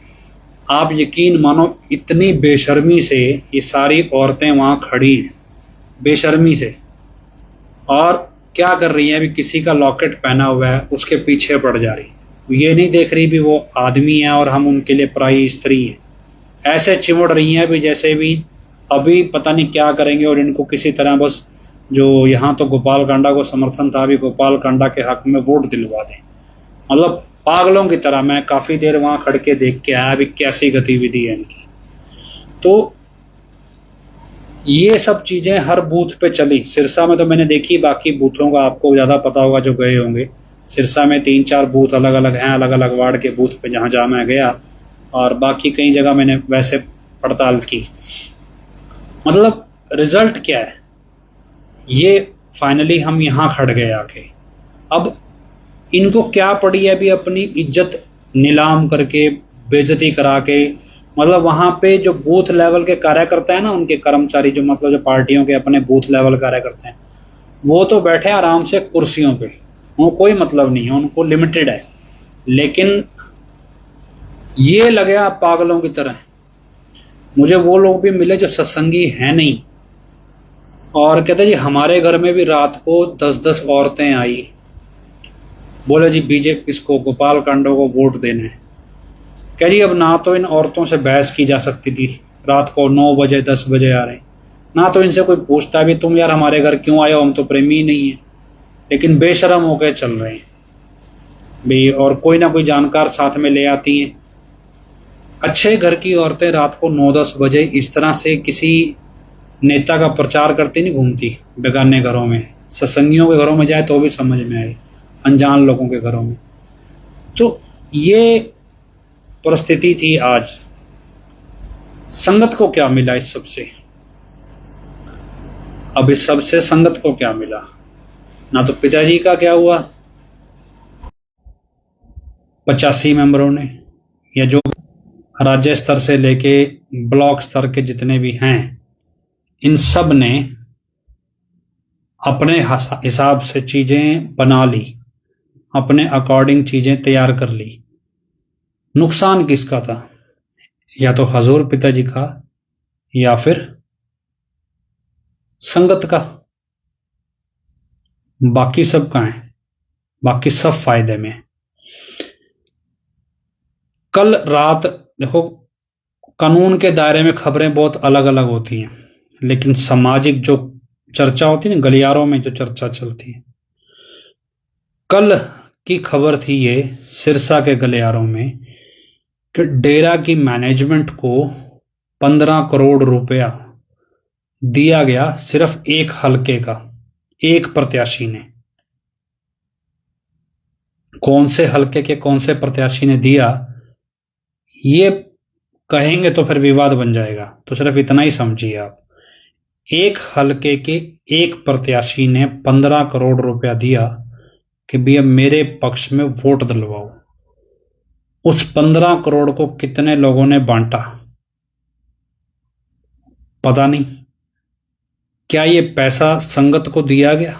आप यकीन मानो इतनी बेशर्मी से ये सारी औरतें वहां खड़ी हैं, बेशर्मी से, और क्या कर रही हैं? अभी किसी का लॉकेट पहना हुआ है उसके पीछे पड़ जा रही, ये नहीं देख रही भी वो आदमी है और हम उनके लिए पराई स्त्री हैं। ऐसे चिमड़ रही हैं भी जैसे भी अभी पता नहीं क्या करेंगे, और इनको किसी तरह बस, जो यहाँ तो गोपाल कांडा को समर्थन था, अभी गोपाल कांडा के हक में वोट दिलवा दें। मतलब पागलों की तरह। मैं काफी देर वहां खड़ के देख के आया भी कैसी गतिविधि है इनकी। तो ये सब चीजें हर बूथ पे चली। सिरसा में तो मैंने देखी, बाकी बूथों का आपको ज्यादा पता होगा जो गए होंगे। सिरसा में 3-4 बूथ अलग अलग हैं, अलग अलग वार्ड के बूथ पे जहां जहां मैं गया, और बाकी कई जगह मैंने वैसे पड़ताल की। मतलब रिजल्ट क्या है, ये फाइनली हम यहां खड़ गए आके। अब इनको क्या पड़ी है भी अपनी इज्जत नीलाम करके, बेइज्जती करा के। मतलब वहां पे जो बूथ लेवल के कार्यकर्ता है ना, उनके कर्मचारी, जो मतलब जो पार्टियों के अपने बूथ लेवल कार्यकर्ता हैं, वो तो बैठे आराम से कुर्सियों पे, उनको कोई मतलब नहीं है, उनको लिमिटेड है। लेकिन ये लगे आप पागलों की तरह। मुझे वो लोग भी मिले जो सत्संगी हैं नहीं, और कहते जी हमारे घर में भी रात को 10-10 औरतें आई, बोले जी बीजेपी इसको, गोपाल कांडा को वोट देना है। कह जी अब ना तो इन औरतों से बहस की जा सकती थी, रात को 9 बजे 10 बजे आ रहे, ना तो इनसे कोई पूछता भी तुम यार हमारे घर क्यों आए हो, हम तो प्रेमी ही नहीं है। लेकिन बेशरम होकर चल रहे हैं भी, और कोई ना कोई जानकार साथ में ले आती हैं। अच्छे घर की औरतें रात को 9-10 बजे इस तरह से किसी नेता का प्रचार करती नहीं घूमती बेगाने घरों में। सत्संगियों के घरों में जाए तो भी समझ में आए, अनजान लोगों के घरों में। तो ये परिस्थिति थी आज। संगत को क्या मिला इस सबसे? अब इस सबसे संगत को क्या मिला? ना तो पिताजी का क्या हुआ 85 मेंबरों ने, या जो राज्य स्तर से लेके ब्लॉक स्तर के जितने भी हैं, इन सब ने अपने हिसाब से चीजें बना ली, अपने अकॉर्डिंग चीजें तैयार कर ली। नुकसान किसका था? या तो हजूर पिताजी का, या फिर संगत का। बाकी सब कहां है? बाकी सब फायदे में। कल रात देखो, कानून के दायरे में खबरें बहुत अलग अलग होती हैं, लेकिन सामाजिक जो चर्चा होती है ना, गलियारों में जो चर्चा चलती है। कल की खबर थी ये सिरसा के गलियारों में कि डेरा की मैनेजमेंट को 15 करोड़ रुपया दिया गया सिर्फ एक हलके का, एक प्रत्याशी ने। कौन से हलके के कौन से प्रत्याशी ने दिया ये कहेंगे तो फिर विवाद बन जाएगा, तो सिर्फ इतना ही समझिए आप। एक हलके के एक प्रत्याशी ने 15 करोड़ रुपया दिया कि भैया मेरे पक्ष में वोट दिलवाओ। उस 15 करोड़ को कितने लोगों ने बांटा पता नहीं। क्या ये पैसा संगत को दिया गया?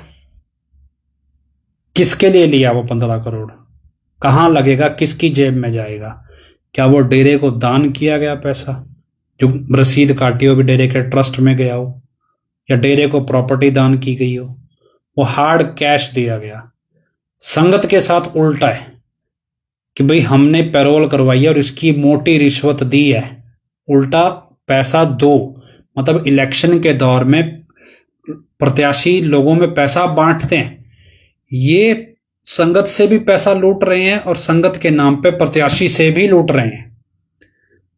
किसके लिए लिया वो 15 करोड़? कहां लगेगा? किसकी जेब में जाएगा? क्या वो डेरे को दान किया गया पैसा, जो रसीद काटी हो भी डेरे के ट्रस्ट में गया हो, या डेरे को प्रॉपर्टी दान की गई हो? वो हार्ड कैश दिया गया। संगत के साथ उल्टा है कि भाई हमने पैरोल करवाई है और इसकी मोटी रिश्वत दी है, उल्टा पैसा दो। मतलब इलेक्शन के दौर में प्रत्याशी लोगों में पैसा बांटते हैं, ये संगत से भी पैसा लूट रहे हैं और संगत के नाम पे प्रत्याशी से भी लूट रहे हैं।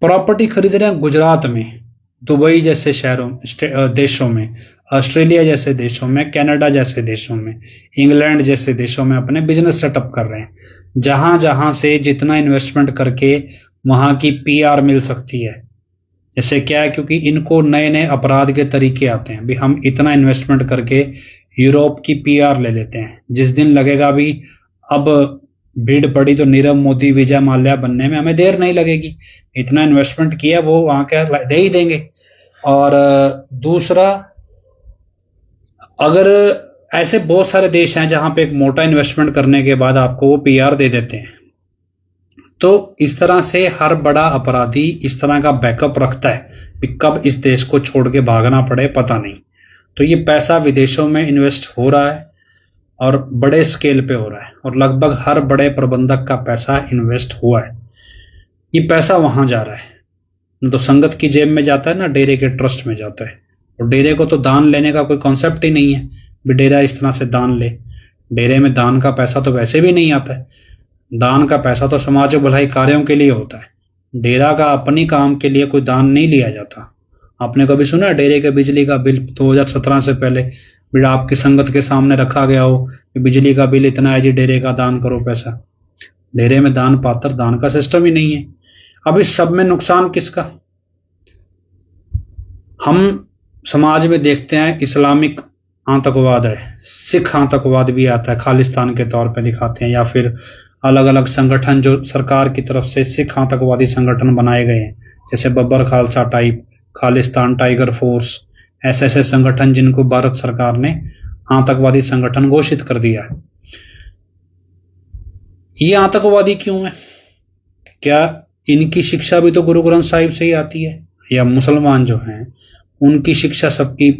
प्रॉपर्टी खरीद रहे हैं गुजरात में, दुबई जैसे शहरों देशों में, ऑस्ट्रेलिया जैसे देशों में, कनाडा जैसे देशों में, इंग्लैंड जैसे देशों में अपने बिजनेस सेटअप कर रहे हैं। जहां जहां से जितना इन्वेस्टमेंट करके वहां की पीआर मिल सकती है। जैसे क्या है, क्योंकि इनको नए नए अपराध के तरीके आते हैं, भी हम इतना इन्वेस्टमेंट करके यूरोप की पीआर ले लेते हैं। जिस दिन लगेगा भी अब भीड़ पड़ी तो नीरव मोदी विजय माल्या बनने में हमें देर नहीं लगेगी, इतना इन्वेस्टमेंट किया वो वहां क्या दे ही देंगे। और दूसरा, अगर ऐसे बहुत सारे देश हैं जहां पे एक मोटा इन्वेस्टमेंट करने के बाद आपको वो पीआर दे देते हैं, तो इस तरह से हर बड़ा अपराधी इस तरह का बैकअप रखता है कि कब इस देश को छोड़ के भागना पड़े पता नहीं। तो ये पैसा विदेशों में इन्वेस्ट हो रहा है और बड़े स्केल पे हो रहा है, और लगभग हर बड़े प्रबंधक का पैसा इन्वेस्ट हुआ है। ये पैसा वहां जा रहा है, न तो संगत की जेब में जाता है ना डेरे के ट्रस्ट में जाता है। और डेरे को तो दान लेने का कोई कॉन्सेप्ट ही नहीं है भी डेरा इस तरह से दान ले। डेरे में दान का पैसा तो वैसे भी नहीं आता है। दान का पैसा तो समाज भलाई कार्यों के लिए होता है। डेरा का अपनी काम के लिए कोई दान नहीं लिया जाता। आपने कभी सुना डेरे के बिजली का बिल 2017 से पहले भी आपकी संगत के सामने रखा गया हो कि बिजली का बिल इतना है जी, डेरे का दान करो पैसा? डेरे में दान पात्र, दान का सिस्टम ही नहीं है। अब इस सब में नुकसान किसका? हम समाज में देखते हैं इस्लामिक आतंकवाद है, सिख आतंकवाद भी आता है, खालिस्तान के तौर पे दिखाते हैं, या फिर अलग अलग संगठन जो सरकार की तरफ से सिख आतंकवादी संगठन बनाए गए हैं, जैसे Babbar Khalsa type, Khalistan tiger force, ऐसे ऐसे संगठन जिनको भारत सरकार ने आतंकवादी संगठन घोषित कर दिया है। ये आतंकवादी क्यों है? क्या इनकी शिक्षा भी तो गुरु ग्रंथ साहिब से ही आती है? या मुसलमान जो हैं उनकी शिक्षा सबकी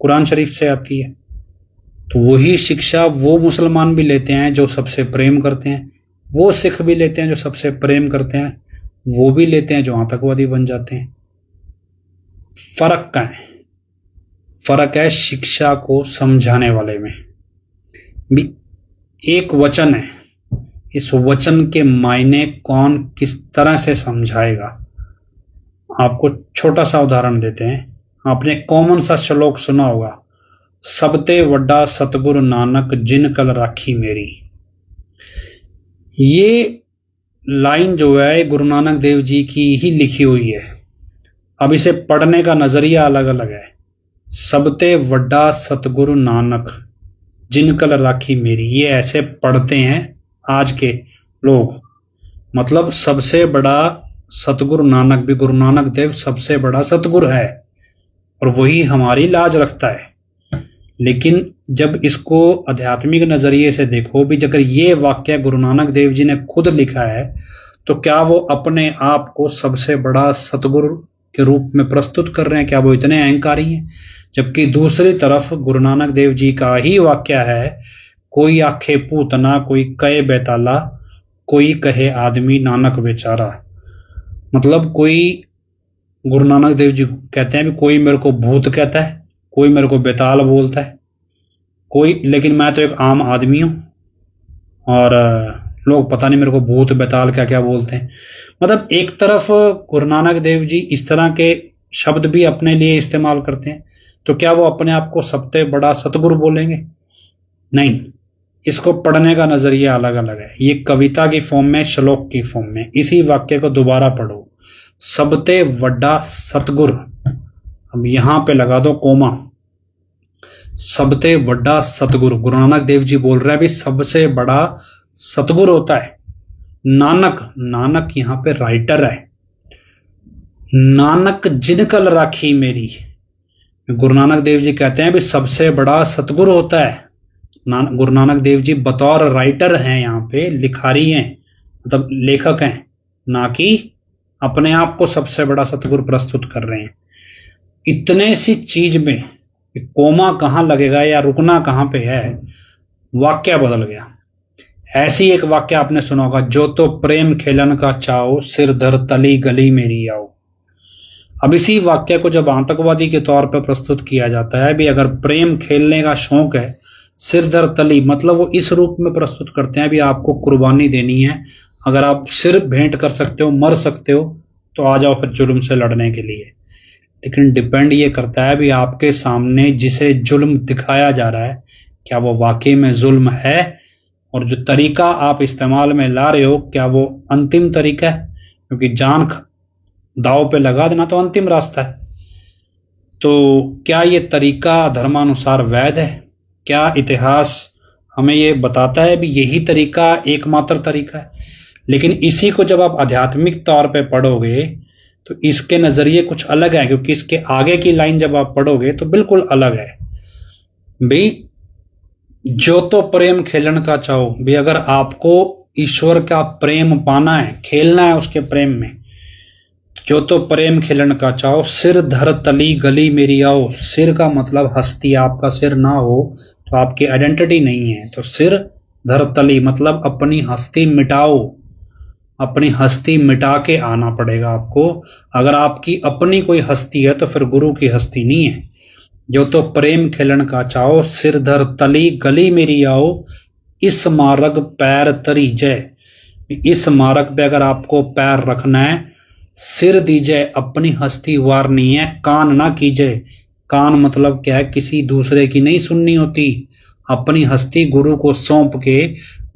कुरान शरीफ से आती है? तो वही शिक्षा वो मुसलमान भी लेते हैं जो सबसे प्रेम करते हैं, वो सिख भी लेते हैं जो सबसे प्रेम करते हैं, वो भी लेते हैं जो आतंकवादी बन जाते हैं। फर्क क्या है? फर्क है शिक्षा को समझाने वाले में भी। एक वचन है, इस वचन के मायने कौन किस तरह से समझाएगा। आपको छोटा सा उदाहरण देते हैं। आपने कॉमन सा श्लोक सुना होगा, सबते वड्डा सतगुरु नानक जिन कल राखी मेरी। ये लाइन जो है गुरु नानक देव जी की ही लिखी हुई है। अब इसे पढ़ने का नजरिया अलग अलग है। सबते वड्डा सतगुरु नानक जिन कल राखी मेरी, ये ऐसे पढ़ते हैं आज के लोग। मतलब सबसे बड़ा सतगुरु नानक भी, गुरु नानक देव सबसे बड़ा सतगुरु है और वही हमारी लाज रखता है। लेकिन जब इसको आध्यात्मिक नजरिए से देखो भी, अगर ये वाक्य गुरु नानक देव जी ने खुद लिखा है तो क्या वो अपने आप को सबसे बड़ा सतगुरु के रूप में प्रस्तुत कर रहे हैं? क्या वो इतने अहंकारी हैं? जबकि दूसरी तरफ गुरु नानक देव जी का ही वाक्य है, कोई आखे पूतना कोई कहे बैताला, कोई कहे आदमी नानक बेचारा। मतलब कोई गुरु नानक देव जी कहते हैं भी कोई मेरे को भूत कहता है, कोई मेरे को बेताल बोलता है, कोई, लेकिन मैं तो एक आम आदमी हूं और लोग पता नहीं मेरे को भूत बेताल क्या क्या बोलते हैं। मतलब एक तरफ गुरु नानक देव जी इस तरह के शब्द भी अपने लिए इस्तेमाल करते हैं, तो क्या वो अपने आप को सबसे बड़ा सतगुरु बोलेंगे? नहीं, इसको पढ़ने का नजरिया अलग अलग है। ये कविता की फॉर्म में, श्लोक की फॉर्म में। इसी वाक्य को दोबारा पढ़ो, सबते वड्डा सतगुर, अब यहां पे लगा दो कोमा, सबते वड्डा सतगुरु। गुरु नानक देव जी बोल रहे हैं भी सबसे बड़ा सतगुरु होता है नानक। नानक यहां पे राइटर है। नानक जिन कल राखी मेरी, गुरु नानक देव जी कहते हैं भी सबसे बड़ा सतगुरु होता है। गुरु नानक देव जी बतौर राइटर हैं, यहाँ पे लिखारी हैं, मतलब लेखक हैं, ना कि अपने आप को सबसे बड़ा सतगुरु प्रस्तुत कर रहे हैं। इतने सी चीज में कोमा कहां लगेगा या रुकना कहां पे है, वाक्य बदल गया। ऐसी एक वाक्य आपने सुना होगा, जो तो प्रेम खेलन का चाओ, सिर धर तली गली मेरी आओ। अब इसी वाक्य को जब आतंकवादी के तौर पर प्रस्तुत किया जाता है भी अगर प्रेम खेलने का शौक है, सिर धर तली, मतलब वो इस रूप में प्रस्तुत करते हैं भी आपको कुर्बानी देनी है, अगर आप सिर भेंट कर सकते हो, मर सकते हो, तो आ जाओ फिर जुल्म से लड़ने के लिए। लेकिन डिपेंड ये करता है भी आपके सामने जिसे जुल्म दिखाया जा रहा है, क्या वो वाकई में जुल्म है, और जो तरीका आप इस्तेमाल में ला रहे हो क्या वो अंतिम तरीका है? क्योंकि जान दाव पे लगा देना तो अंतिम रास्ता है। तो क्या ये तरीका धर्मानुसार वैध है? क्या इतिहास हमें ये बताता है भी यही तरीका एकमात्र तरीका है? लेकिन इसी को जब आप आध्यात्मिक तौर पे पढ़ोगे तो इसके नजरिए कुछ अलग है, क्योंकि इसके आगे की लाइन जब आप पढ़ोगे तो बिल्कुल अलग है। भाई जो तो प्रेम खेलन का चाहो, भी अगर आपको ईश्वर का प्रेम पाना है, खेलना है उसके प्रेम में, जो तो प्रेम खेलन का चाहो, सिर धर तली गली मेरी आओ। सिर का मतलब हस्ती, आपका सिर ना हो तो आपकी आइडेंटिटी नहीं है, तो सिर धर तली मतलब अपनी हस्ती मिटाओ, अपनी हस्ती मिटा के आना पड़ेगा आपको। अगर आपकी अपनी कोई हस्ती है तो फिर गुरु की हस्ती नहीं है। जो तो प्रेम खेलन का चाहो, सिर धर तली गली मेरी आओ, इस मार्ग पैर तरी जय। इस मार्ग पे अगर आपको पैर रखना है, सिर दीजिए, अपनी हस्ती वारनी है, कान ना कीजिए। कान मतलब क्या है? किसी दूसरे की नहीं सुननी होती, अपनी हस्ती गुरु को सौंप के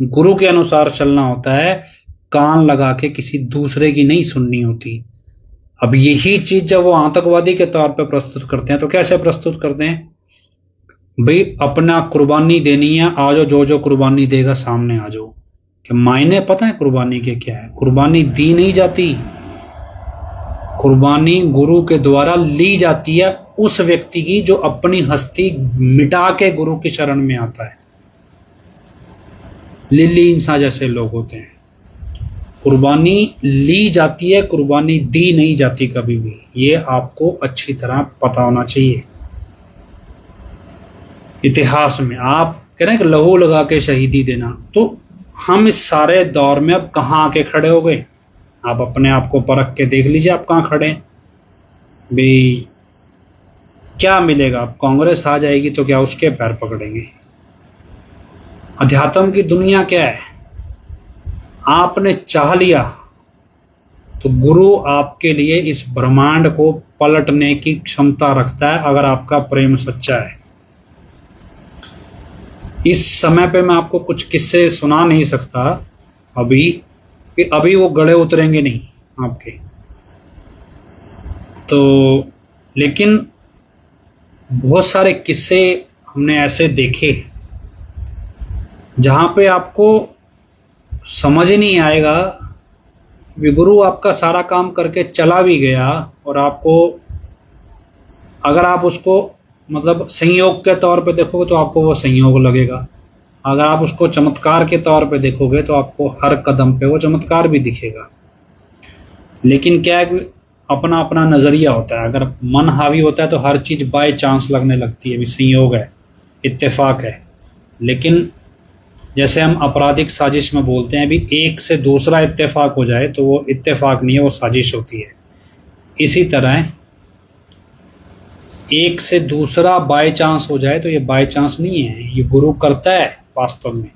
गुरु के अनुसार चलना होता है, कान लगा के किसी दूसरे की नहीं सुननी होती। अब यही चीज जब वो आतंकवादी के तौर पे प्रस्तुत करते हैं तो कैसे प्रस्तुत करते हैं? भाई अपना कुर्बानी देनी है, आ जाओ, जो जो कुर्बानी देगा सामने आ जाओ। कि मायने पता है कुर्बानी के क्या है? कुर्बानी दी नहीं जाती, कुर्बानी गुरु के द्वारा ली जाती है उस व्यक्ति की जो अपनी हस्ती मिटा के गुरु की शरण में आता है। लिल्ली इंसान जैसे लोग होते हैं। कुर्बानी ली जाती है, कुर्बानी दी नहीं जाती कभी भी। ये आपको अच्छी तरह पता होना चाहिए। इतिहास में आप कह रहे हैं कि लहू लगा के शहीदी देना, तो हम इस सारे दौर में अब कहां आके खड़े हो गए? आप अपने आप को परख के देख लीजिए, आप कहां खड़े हैं भाई। क्या मिलेगा? अब कांग्रेस आ जाएगी तो क्या उसके पैर पकड़ेंगे? अध्यात्म की दुनिया क्या है? आपने चाह लिया तो गुरु आपके लिए इस ब्रह्मांड को पलटने की क्षमता रखता है, अगर आपका प्रेम सच्चा है। इस समय पे मैं आपको कुछ किस्से सुना नहीं सकता अभी, कि अभी वो गड़े उतरेंगे नहीं आपके तो। लेकिन बहुत सारे किस्से हमने ऐसे देखे जहां पे आपको समझ ही नहीं आएगा कि गुरु आपका सारा काम करके चला भी गया, और आपको अगर आप उसको मतलब संयोग के तौर पे देखोगे तो आपको वो संयोग लगेगा, अगर आप उसको चमत्कार के तौर पे देखोगे तो आपको हर कदम पे वो चमत्कार भी दिखेगा। लेकिन क्या है, अपना अपना नजरिया होता है। अगर मन हावी होता है तो हर चीज बाय चांस लगने लगती है, भी संयोग है, इत्तेफाक है। लेकिन जैसे हम आपराधिक साजिश में बोलते हैं, भी एक से दूसरा इत्तेफाक हो जाए तो वो इत्तेफाक नहीं है, वो साजिश होती है। इसी तरह एक से दूसरा बाय चांस हो जाए तो ये बाय चांस नहीं है, ये गुरु करता है वास्तव में।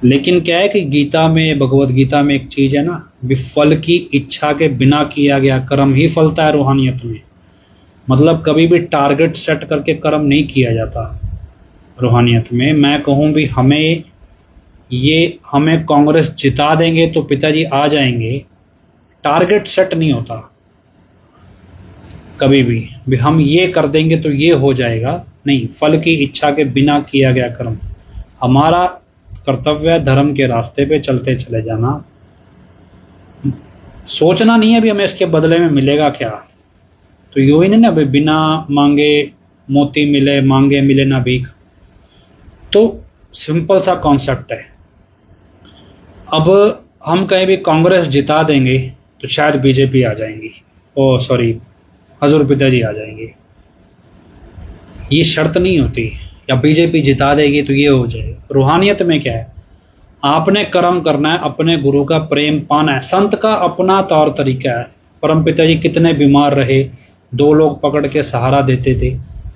लेकिन क्या है कि गीता में, भगवत गीता में एक चीज है ना, विफल की इच्छा के बिना किया गया कर्म ही फलता है रूहानियत में। मतलब कभी भी टारगेट सेट करके कर्म नहीं किया जाता रूहानियत में। मैं कहूँ भी हमें कांग्रेस जिता देंगे तो पिताजी आ जाएंगे, टारगेट सेट नहीं होता कभी भी हम ये कर देंगे तो ये हो जाएगा, नहीं। फल की इच्छा के बिना किया गया कर्म हमारा कर्तव्य है, धर्म के रास्ते पे चलते चले जाना। सोचना नहीं है भी हमें इसके बदले में मिलेगा क्या। तो यूं ही नहीं ना, बिना मांगे मोती मिले, मांगे मिले ना भीख। तो सिंपल सा कॉन्सेप्ट है। अब हम कहीं भी कांग्रेस जिता देंगे तो शायद बीजेपी आ जाएंगी, ओ सॉरी हजूर पिताजी आ जाएंगे, ये शर्त नहीं होती। या बीजेपी जिता देगी तो ये हो जाएगा। रूहानियत में क्या है, आपने कर्म करना है, अपने गुरु का प्रेम पाना है। संत का अपना तौर तरीका है। परम पिताजी कितने बीमार रहे, 2 लोग पकड़ के सहारा देते थे,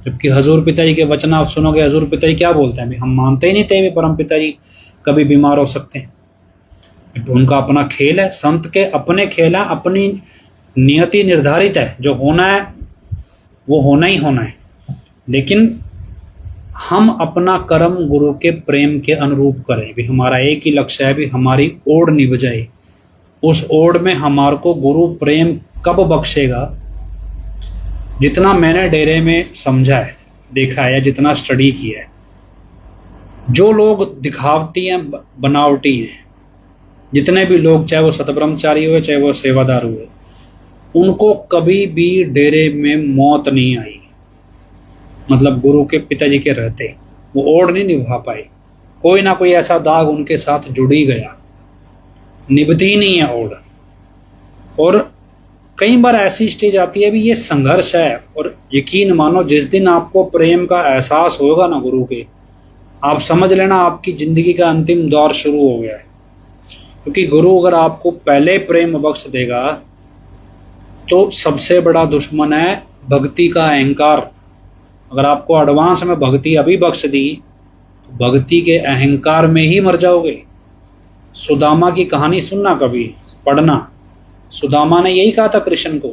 जबकि हजूर पिताजी के वचन आप सुनोगे, हजूर पिताजी क्या बोलते हैं, हम मानते ही नहीं थे भी परम पिताजी कभी बीमार हो सकते हैं। उनका अपना खेल है, संत के अपने खेल है, अपनी नियति निर्धारित है, जो होना है वो होना ही होना है। लेकिन हम अपना कर्म गुरु के प्रेम के अनुरूप करें भी। हमारा एक ही लक्ष्य है भी हमारी ओड़ निभ जाए। उस ओड़ में हमारे को गुरु प्रेम कब बख्शेगा। जितना मैंने डेरे में समझा है, देखा है, या जितना स्टडी किया है, जो लोग दिखावटी हैं, बनावटी हैं, जितने भी लोग, चाहे वो सतब्रह्मचारी हुए चाहे वो सेवादार हुए, उनको कभी भी डेरे में मौत नहीं आई। मतलब गुरु के पिताजी के रहते वो ओड़ नहीं निभा पाए। कोई ना कोई ऐसा दाग उनके साथ जुड़ ही गया, निभती ही नहीं है ओड़। और कई बार ऐसी स्टेज आती है भी ये संघर्ष है। और यकीन मानो, जिस दिन आपको प्रेम का एहसास होगा ना गुरु के, आप समझ लेना आपकी जिंदगी का अंतिम दौर शुरू हो गया है। क्योंकि गुरु अगर आपको पहले प्रेम बख्श देगा तो सबसे बड़ा दुश्मन है भक्ति का अहंकार। अगर आपको एडवांस में भक्ति अभी बख्श दी तो भक्ति के अहंकार में ही मर जाओगे। सुदामा की कहानी सुनना, कभी पढ़ना। सुदामा ने यही कहा था कृष्ण को,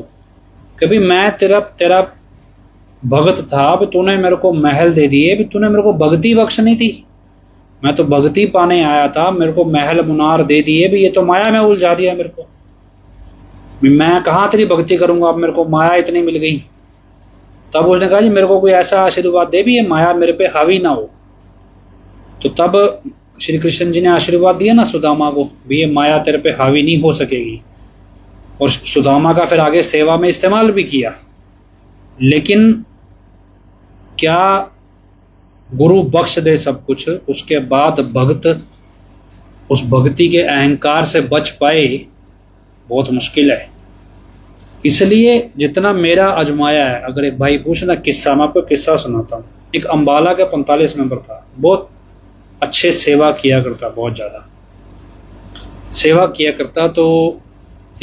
कभी मैं तेरा भगत था, अब तूने मेरे को महल दे दिए, भी तूने मेरे को भक्ति बख्शनी थी। मैं तो भक्ति पाने आया था, मेरे को महल मुनार दे दिए, भी ये तो माया में उलझा दिया मेरे को। मैं कहाँ तेरी भक्ति करूंगा, अब मेरे को माया इतनी मिल गई। तब उसने कहा जी मेरे को कोई ऐसा आशीर्वाद दे भी ये माया मेरे पे हावी ना हो। तो तब श्री कृष्ण जी ने आशीर्वाद दिया ना सुदामा को, भी ये माया तेरे पे हावी नहीं हो सकेगी। और सुदामा का फिर आगे सेवा में इस्तेमाल भी किया। लेकिन क्या गुरु बख्श दे सब कुछ, उसके बाद भक्त उस भक्ति के अहंकार से बच पाए, बहुत मुश्किल है। इसलिए जितना मेरा अजमाया है, अगर एक भाई पूछना किस्सा, मैं आपको किस्सा सुनाता हूँ। एक अंबाला का 45 मेंबर था, बहुत अच्छे सेवा किया करता, बहुत ज्यादा सेवा किया करता। तो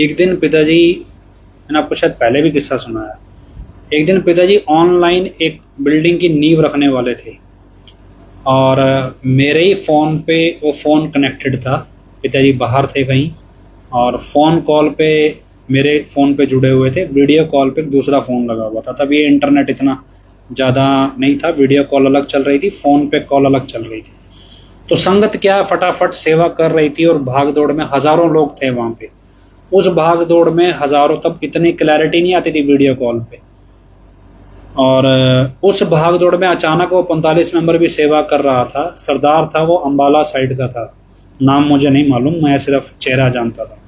एक दिन पिताजी, मैंने आपको शायद पहले भी किस्सा सुनाया, एक दिन पिताजी ऑनलाइन एक बिल्डिंग की नींव रखने वाले थे और मेरे ही फ़ोन पे वो फ़ोन कनेक्टेड था। पिताजी बाहर थे कहीं और फ़ोन कॉल पे मेरे फ़ोन पे जुड़े हुए थे, वीडियो कॉल पे दूसरा फ़ोन लगा हुआ था। तब ये इंटरनेट इतना ज़्यादा नहीं था, वीडियो कॉल अलग चल रही थी, फ़ोन पे कॉल अलग चल रही थी। तो संगत क्या फटाफट सेवा कर रही थी और भाग दौड़ में हज़ारों लोग थे वहाँ पे। उस भाग दौड़ में हज़ारों, तब इतनी क्लैरिटी नहीं आती थी वीडियो कॉल पे। और उस भाग दौड़ में अचानक वो 45 मेंबर भी सेवा कर रहा था। सरदार था वो, अंबाला साइड का था, नाम मुझे नहीं मालूम, मैं सिर्फ चेहरा जानता था।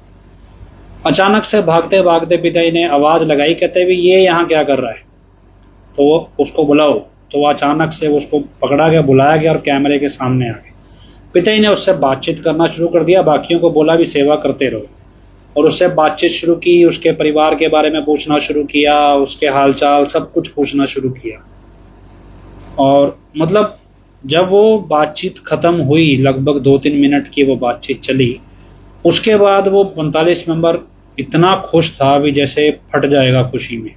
अचानक से भागते भागते पिताजी ने आवाज लगाई, कहते भी ये यहाँ क्या कर रहा है। तो वो उसको बुलाओ। तो वो अचानक से उसको पकड़ा गया, बुलाया गया और कैमरे के सामने आ गए। पिताजी ने उससे बातचीत करना शुरू कर दिया, बाकियों को बोला भी सेवा करते रहो। और उससे बातचीत शुरू की, उसके परिवार के बारे में पूछना शुरू किया, उसके हालचाल सब कुछ पूछना शुरू किया। और मतलब जब वो बातचीत खत्म हुई, लगभग 2-3 मिनट की वो बातचीत चली, उसके बाद वो 45 मेंबर इतना खुश था भी जैसे फट जाएगा खुशी में।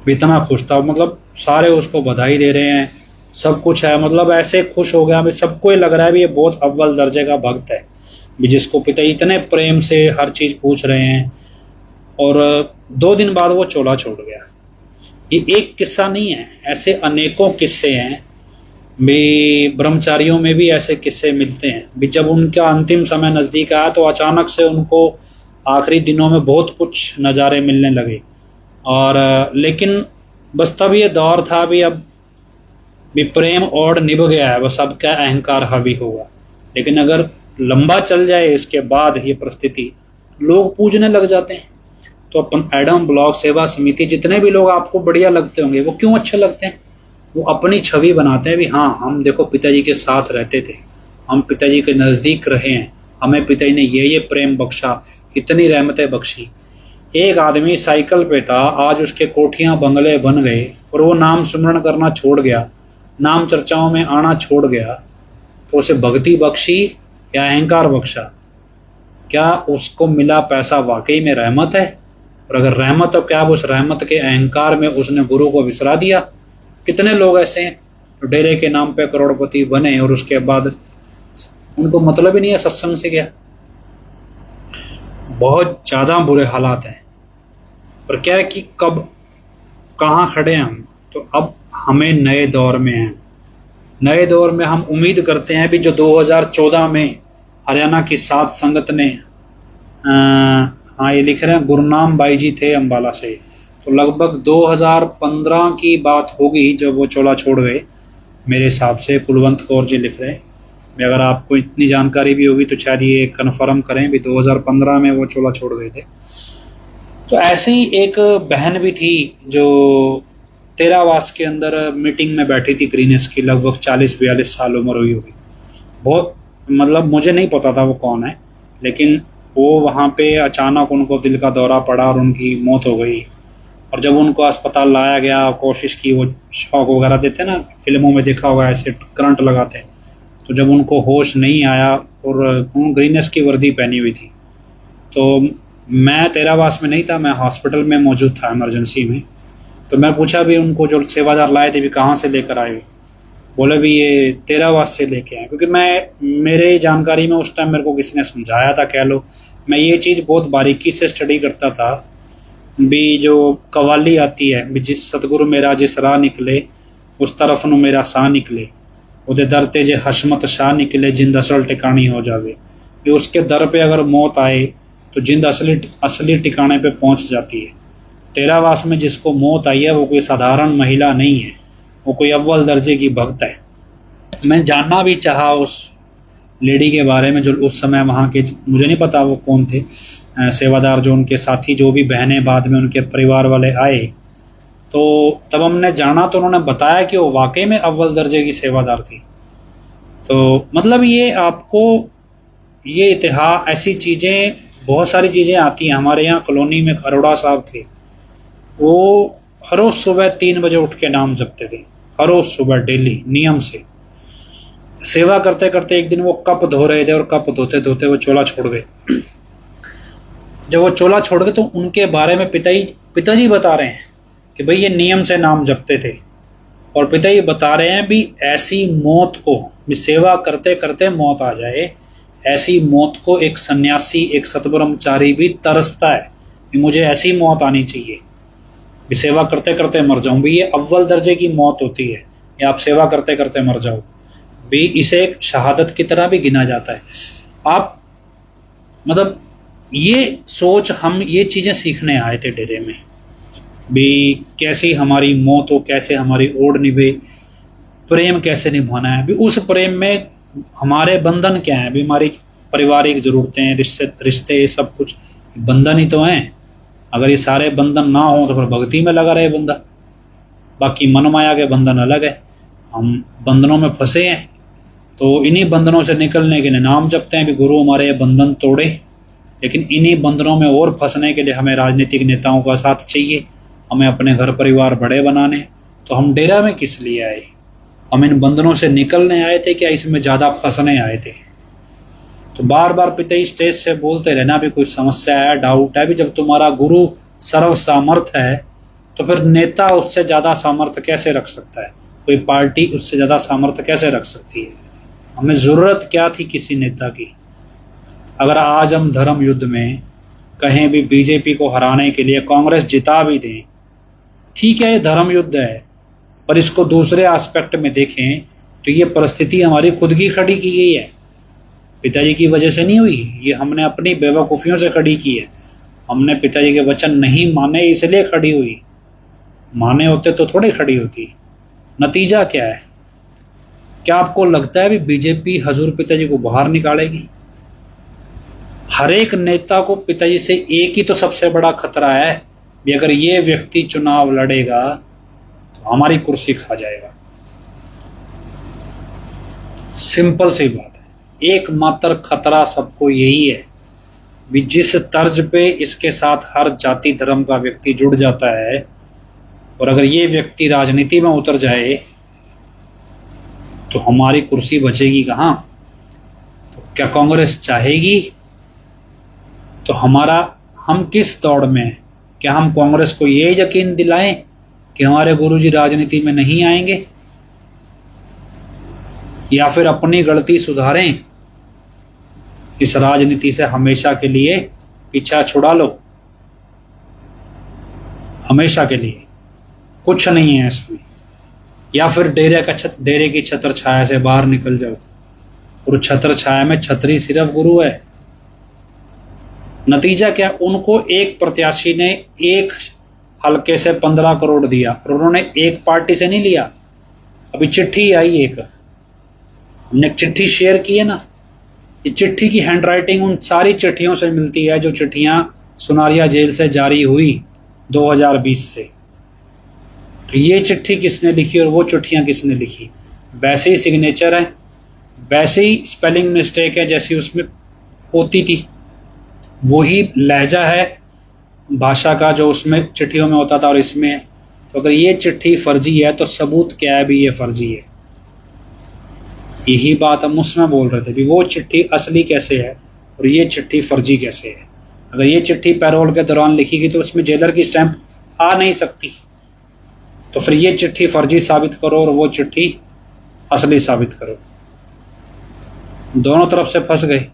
इतना खुश था, मतलब सारे उसको बधाई दे रहे हैं, सब कुछ है, मतलब ऐसे खुश हो गया, सबको ये लग रहा है भी ये बहुत अव्वल दर्जे का भक्त है, भी जिसको पिता इतने प्रेम से हर चीज पूछ रहे हैं। और 2 दिन बाद वो चोला छोड़ गया। ये एक किस्सा नहीं है, ऐसे अनेकों किस्से हैं भी, ब्रह्मचारियों में भी ऐसे किस्से मिलते हैं भी। जब उनका अंतिम समय नजदीक आया तो अचानक से उनको आखिरी दिनों में बहुत कुछ नज़ारे मिलने लगे। और लेकिन बस तब ये दौर था भी, अब भी प्रेम और निभ गया है, बस अब क्या अहंकार हावी होगा। लेकिन अगर लंबा चल जाए इसके बाद ये परिस्थिति, लोग पूजने लग जाते हैं। तो अपन एडम ब्लॉक सेवा समिति, जितने भी लोग आपको बढ़िया लगते होंगे, वो क्यों अच्छे लगते हैं? वो अपनी छवि बनाते हैं भी हाँ, हम देखो पिताजी के साथ रहते थे, हम पिताजी के नजदीक रहे हैं, हमें पिताजी ने ये प्रेम बख्शा, इतनी रहमतें बख्शी। एक आदमी साइकिल पे था, आज उसके कोठियां बंगले बन गए और वो नाम सुमरण करना छोड़ गया, नाम चर्चाओं में आना छोड़ गया, तो उसे भक्ति बख्शी या अहंकार बख्शा? क्या उसको मिला पैसा वाकई में रहमत है? और अगर रहमत हो, क्या उस रहमत के अहंकार में उसने गुरु को विसरा दिया? कितने लोग ऐसे हैं जो डेरे के नाम पे करोड़पति बने और उसके बाद उनको मतलब ही नहीं है सत्संग से क्या। बहुत ज्यादा बुरे हालात हैं। पर क्या है कि कब कहाँ खड़े हैं हम, तो अब हमें नए दौर में हैं। नए दौर में हम उम्मीद करते हैं भी जो 2014 में हरियाणा की साध संगत ने, हाँ ये लिख रहे हैं गुरनाम बाई जी थे अंबाला से, तो लगभग 2015 की बात होगी जब वो चोला छोड़ गए मेरे हिसाब से। कुलवंत कौर जी लिख रहे हैं, अगर आपको इतनी जानकारी भी होगी तो शायद ये कन्फर्म करें भी 2015 में वो चोला छोड़ गए थे। तो ऐसी एक बहन भी थी जो तेरावास के अंदर मीटिंग में बैठी थी, ग्रीनेस की, लगभग 40-42 साल उम्र हुई होगी। बहुत, मतलब मुझे नहीं पता था वो कौन है, लेकिन वो वहाँ पे अचानक उनको दिल का दौरा पड़ा और उनकी मौत हो गई। और जब उनको अस्पताल लाया गया, कोशिश की, वो शॉक वगैरह देते ना, फिल्मों में देखा होगा ऐसे करंट लगाते, तो जब उनको होश नहीं आया, और ग्रीनेस की वर्दी पहनी हुई थी, तो मैं तेरावास में नहीं था, मैं हॉस्पिटल में मौजूद था इमरजेंसी में। तो मैं पूछा भी उनको, जो सेवादार लाए थे भी कहाँ से लेकर आए? बोले भी ये तेरावास से लेके आए, क्योंकि मेरे जानकारी में उस टाइम मेरे को किसी ने समझाया था, कह लो। मैं ये चीज़ बहुत बारीकी से स्टडी करता था भी, जो कवाली आती है भी, जिस सतगुरु मेरा जिस राह निकले, उस तरफ नु मेरा साह निकले, उदे दर ते जे हशमत शाह निकले, जिंद असल टिकानी हो जावे। कि उसके दर पे अगर मौत आए तो जिंद असली टिकाने पे पहुंच जाती है। तेरावास में जिसको मौत आई है वो कोई साधारण महिला नहीं है, वो कोई अव्वल दर्जे की भक्त है। मैं जानना भी चाहा उस लेडी के बारे में जो उस समय वहाँ के, मुझे नहीं पता वो कौन थे सेवादार, जो उनके साथी, जो भी बहनें बाद में उनके परिवार वाले आए, तो तब हमने जाना तो उन्होंने बताया कि वो वाकई में अव्वल दर्जे की सेवादार थी। तो मतलब ये आपको ये इतिहास, ऐसी चीज़ें, बहुत सारी चीज़ें आती हैं। हमारे यहाँ कॉलोनी में अरोड़ा साहब थे, वो हर रोज सुबह 3 बजे उठ के नाम जपते थे, हर रोज सुबह डेली नियम से। सेवा करते करते एक दिन वो कप धो रहे थे और कप धोते धोते वो चोला छोड़ गए। जब वो चोला छोड़ गए तो उनके बारे में पिताजी बता रहे हैं कि भाई ये नियम से नाम जपते थे, और पिताजी बता रहे हैं भी ऐसी मौत को, भी सेवा करते करते मौत आ जाए, ऐसी मौत को एक सन्यासी, एक सतब्रह्मचारी भी तरसता है कि मुझे ऐसी मौत आनी चाहिए, भी सेवा करते करते मर जाऊं। भी ये अव्वल दर्जे की मौत होती है, या आप सेवा करते करते मर जाओ, भी इसे एक शहादत की तरह भी गिना जाता है। आप मतलब ये सोच, हम ये चीजें सीखने आए थे डेरे में भी, कैसे हमारी मौत हो, कैसे हमारी ओढ़ निभे, प्रेम कैसे निभाना है भी। उस प्रेम में हमारे बंधन क्या है भी, हमारी पारिवारिक जरूरतें, रिश्ते सब कुछ बंधन ही तो हैं। अगर ये सारे बंधन ना हो तो फिर भक्ति में लगा रहे बंदा, बाकी मन माया के बंधन अलग है। हम बंधनों में फंसे हैं, तो इन्हीं बंधनों से निकलने के लिए नाम जपते हैं भी गुरु हमारे ये बंधन तोड़े। लेकिन इन्हीं बंधनों में और फंसने के लिए हमें राजनीतिक नेताओं का साथ चाहिए, हमें अपने घर परिवार बड़े बनाने। तो हम डेरा में किस लिए आए? हम इन बंधनों से निकलने आए थे क्या इसमें ज्यादा फंसने आए थे? तो बार बार पिताजी स्टेज से बोलते रहना भी, कोई समस्या है, डाउट है भी, जब तुम्हारा गुरु सर्व सामर्थ है तो फिर नेता उससे ज्यादा सामर्थ्य कैसे रख सकता है, कोई पार्टी उससे ज्यादा सामर्थ्य कैसे रख सकती है? हमें जरूरत क्या थी किसी नेता की? अगर आज हम धर्म युद्ध में कहीं भी बीजेपी को हराने के लिए कांग्रेस जिता भी दें, ठीक है, ये धर्म युद्ध है, पर इसको दूसरे एस्पेक्ट में देखें तो ये परिस्थिति हमारी खुद की खड़ी की गई है। पिताजी की वजह से नहीं हुई, ये हमने अपनी बेवकूफियों से खड़ी की है। हमने पिताजी के वचन नहीं माने इसलिए खड़ी हुई, माने होते तो थोड़ी खड़ी होती। नतीजा क्या है? क्या आपको लगता है भी बीजेपी हजूर पिताजी को बाहर निकालेगी? हर एक नेता को पिताजी से एक ही तो सबसे बड़ा खतरा है भी, अगर ये व्यक्ति चुनाव लड़ेगा तो हमारी कुर्सी खा जाएगा। सिंपल सी बात है, एकमात्र खतरा सबको यही है भी जिस तर्ज पे इसके साथ हर जाति धर्म का व्यक्ति जुड़ जाता है, और अगर ये व्यक्ति राजनीति में उतर जाए तो हमारी कुर्सी बचेगी कहां? तो क्या कांग्रेस चाहेगी? तो हम किस दौड़ में हैं? क्या हम कांग्रेस को ये यकीन दिलाएं कि हमारे गुरुजी राजनीति में नहीं आएंगे, या फिर अपनी गलती सुधारें, इस राजनीति से हमेशा के लिए पीछा छुड़ा लो? हमेशा के लिए कुछ नहीं है इसमें। या फिर डेरे की छत्र छाया से बाहर निकल जाओ, और छत्र छाया में छतरी सिर्फ गुरु है। नतीजा क्या? उनको एक प्रत्याशी ने एक हलके से 15 करोड़ दिया, और उन्होंने एक पार्टी से नहीं लिया। अभी चिट्ठी आई, एक हमने चिट्ठी शेयर की है ना, ये चिट्ठी की हैंडराइटिंग उन सारी चिट्ठियों से मिलती है जो चिट्ठियां सुनारिया जेल से जारी हुई 2020 से। तो ये चिट्ठी किसने लिखी और वो चिट्ठियां किसने लिखी? वैसे ही सिग्नेचर है, वैसे ही स्पेलिंग मिस्टेक है जैसी उसमें होती थी, वही लहजा है भाषा का जो उसमें चिट्ठियों में होता था और इसमें। तो अगर ये चिट्ठी फर्जी है तो सबूत क्या है भी ये फर्जी है? यही बात हम उसमें बोल रहे थे भी वो चिट्ठी असली कैसे है और ये चिट्ठी फर्जी कैसे है। अगर ये चिट्ठी पैरोल के दौरान लिखी गई तो उसमें जेलर की स्टैंप आ नहीं सकती, तो फिर ये चिट्ठी फर्जी साबित करो और वो चिट्ठी असली साबित करो। दोनों तरफ से फंस गए।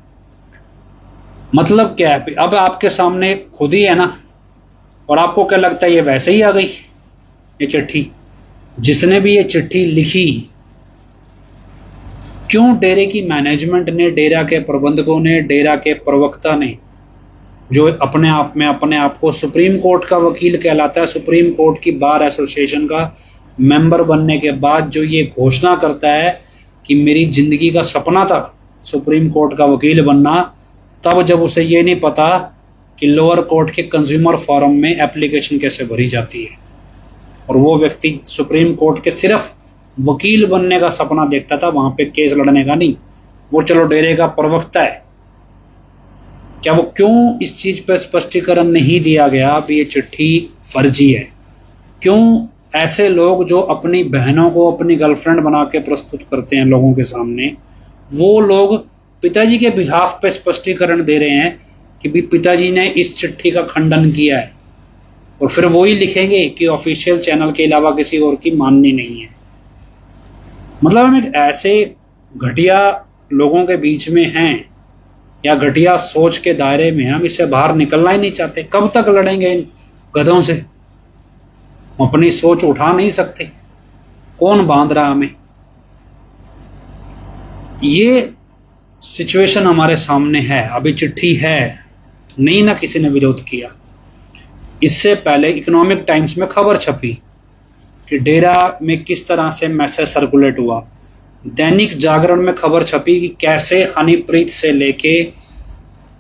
मतलब क्या है? अब आपके सामने खुद ही है ना, और आपको क्या लगता है ये वैसे ही आ गई ये चिट्ठी? जिसने भी ये चिट्ठी लिखी, क्यों डेरे की मैनेजमेंट ने, डेरा के प्रबंधकों ने, डेरा के प्रवक्ता ने, जो अपने आप को सुप्रीम कोर्ट का वकील कहलाता है, सुप्रीम कोर्ट की बार एसोसिएशन का मेंबर बनने के बाद जो ये घोषणा करता है कि मेरी जिंदगी का सपना था सुप्रीम कोर्ट का वकील बनना, तब जब उसे ये नहीं पता कि लोअर कोर्ट के कंज्यूमर फोरम में एप्लीकेशन कैसे भरी जाती है, और वो व्यक्ति सुप्रीम कोर्ट के सिर्फ वकील बनने का सपना देखता था, वहां पे केस लड़ने का नहीं। वो चलो डेरे का प्रवक्ता है, क्या वो क्यों इस चीज पर स्पष्टीकरण नहीं दिया गया भी ये चिट्ठी फर्जी है? क्यों ऐसे लोग जो अपनी बहनों को अपनी गर्लफ्रेंड बना के प्रस्तुत करते हैं लोगों के सामने, वो लोग पिताजी के बिहाफ पे स्पष्टीकरण दे रहे हैं कि भी पिताजी ने इस चिट्ठी का खंडन किया है, और फिर वो ही लिखेंगे कि ऑफिशियल चैनल के अलावा किसी और की माननी नहीं है। मतलब हम एक ऐसे घटिया लोगों के बीच में हैं, या घटिया सोच के दायरे में हम इससे बाहर निकलना ही नहीं चाहते। कब तक लड़ेंगे इन गधों से? हम अपनी सोच उठा नहीं सकते, कौन बांध रहा हमें? ये सिचुएशन हमारे सामने है। अभी चिट्ठी है नहीं ना, किसी ने विरोध किया। इससे पहले इकोनॉमिक टाइम्स में खबर छपी कि डेरा में किस तरह से मैसेज सर्कुलेट हुआ। दैनिक जागरण में खबर छपी कि कैसे हनीप्रीत से लेके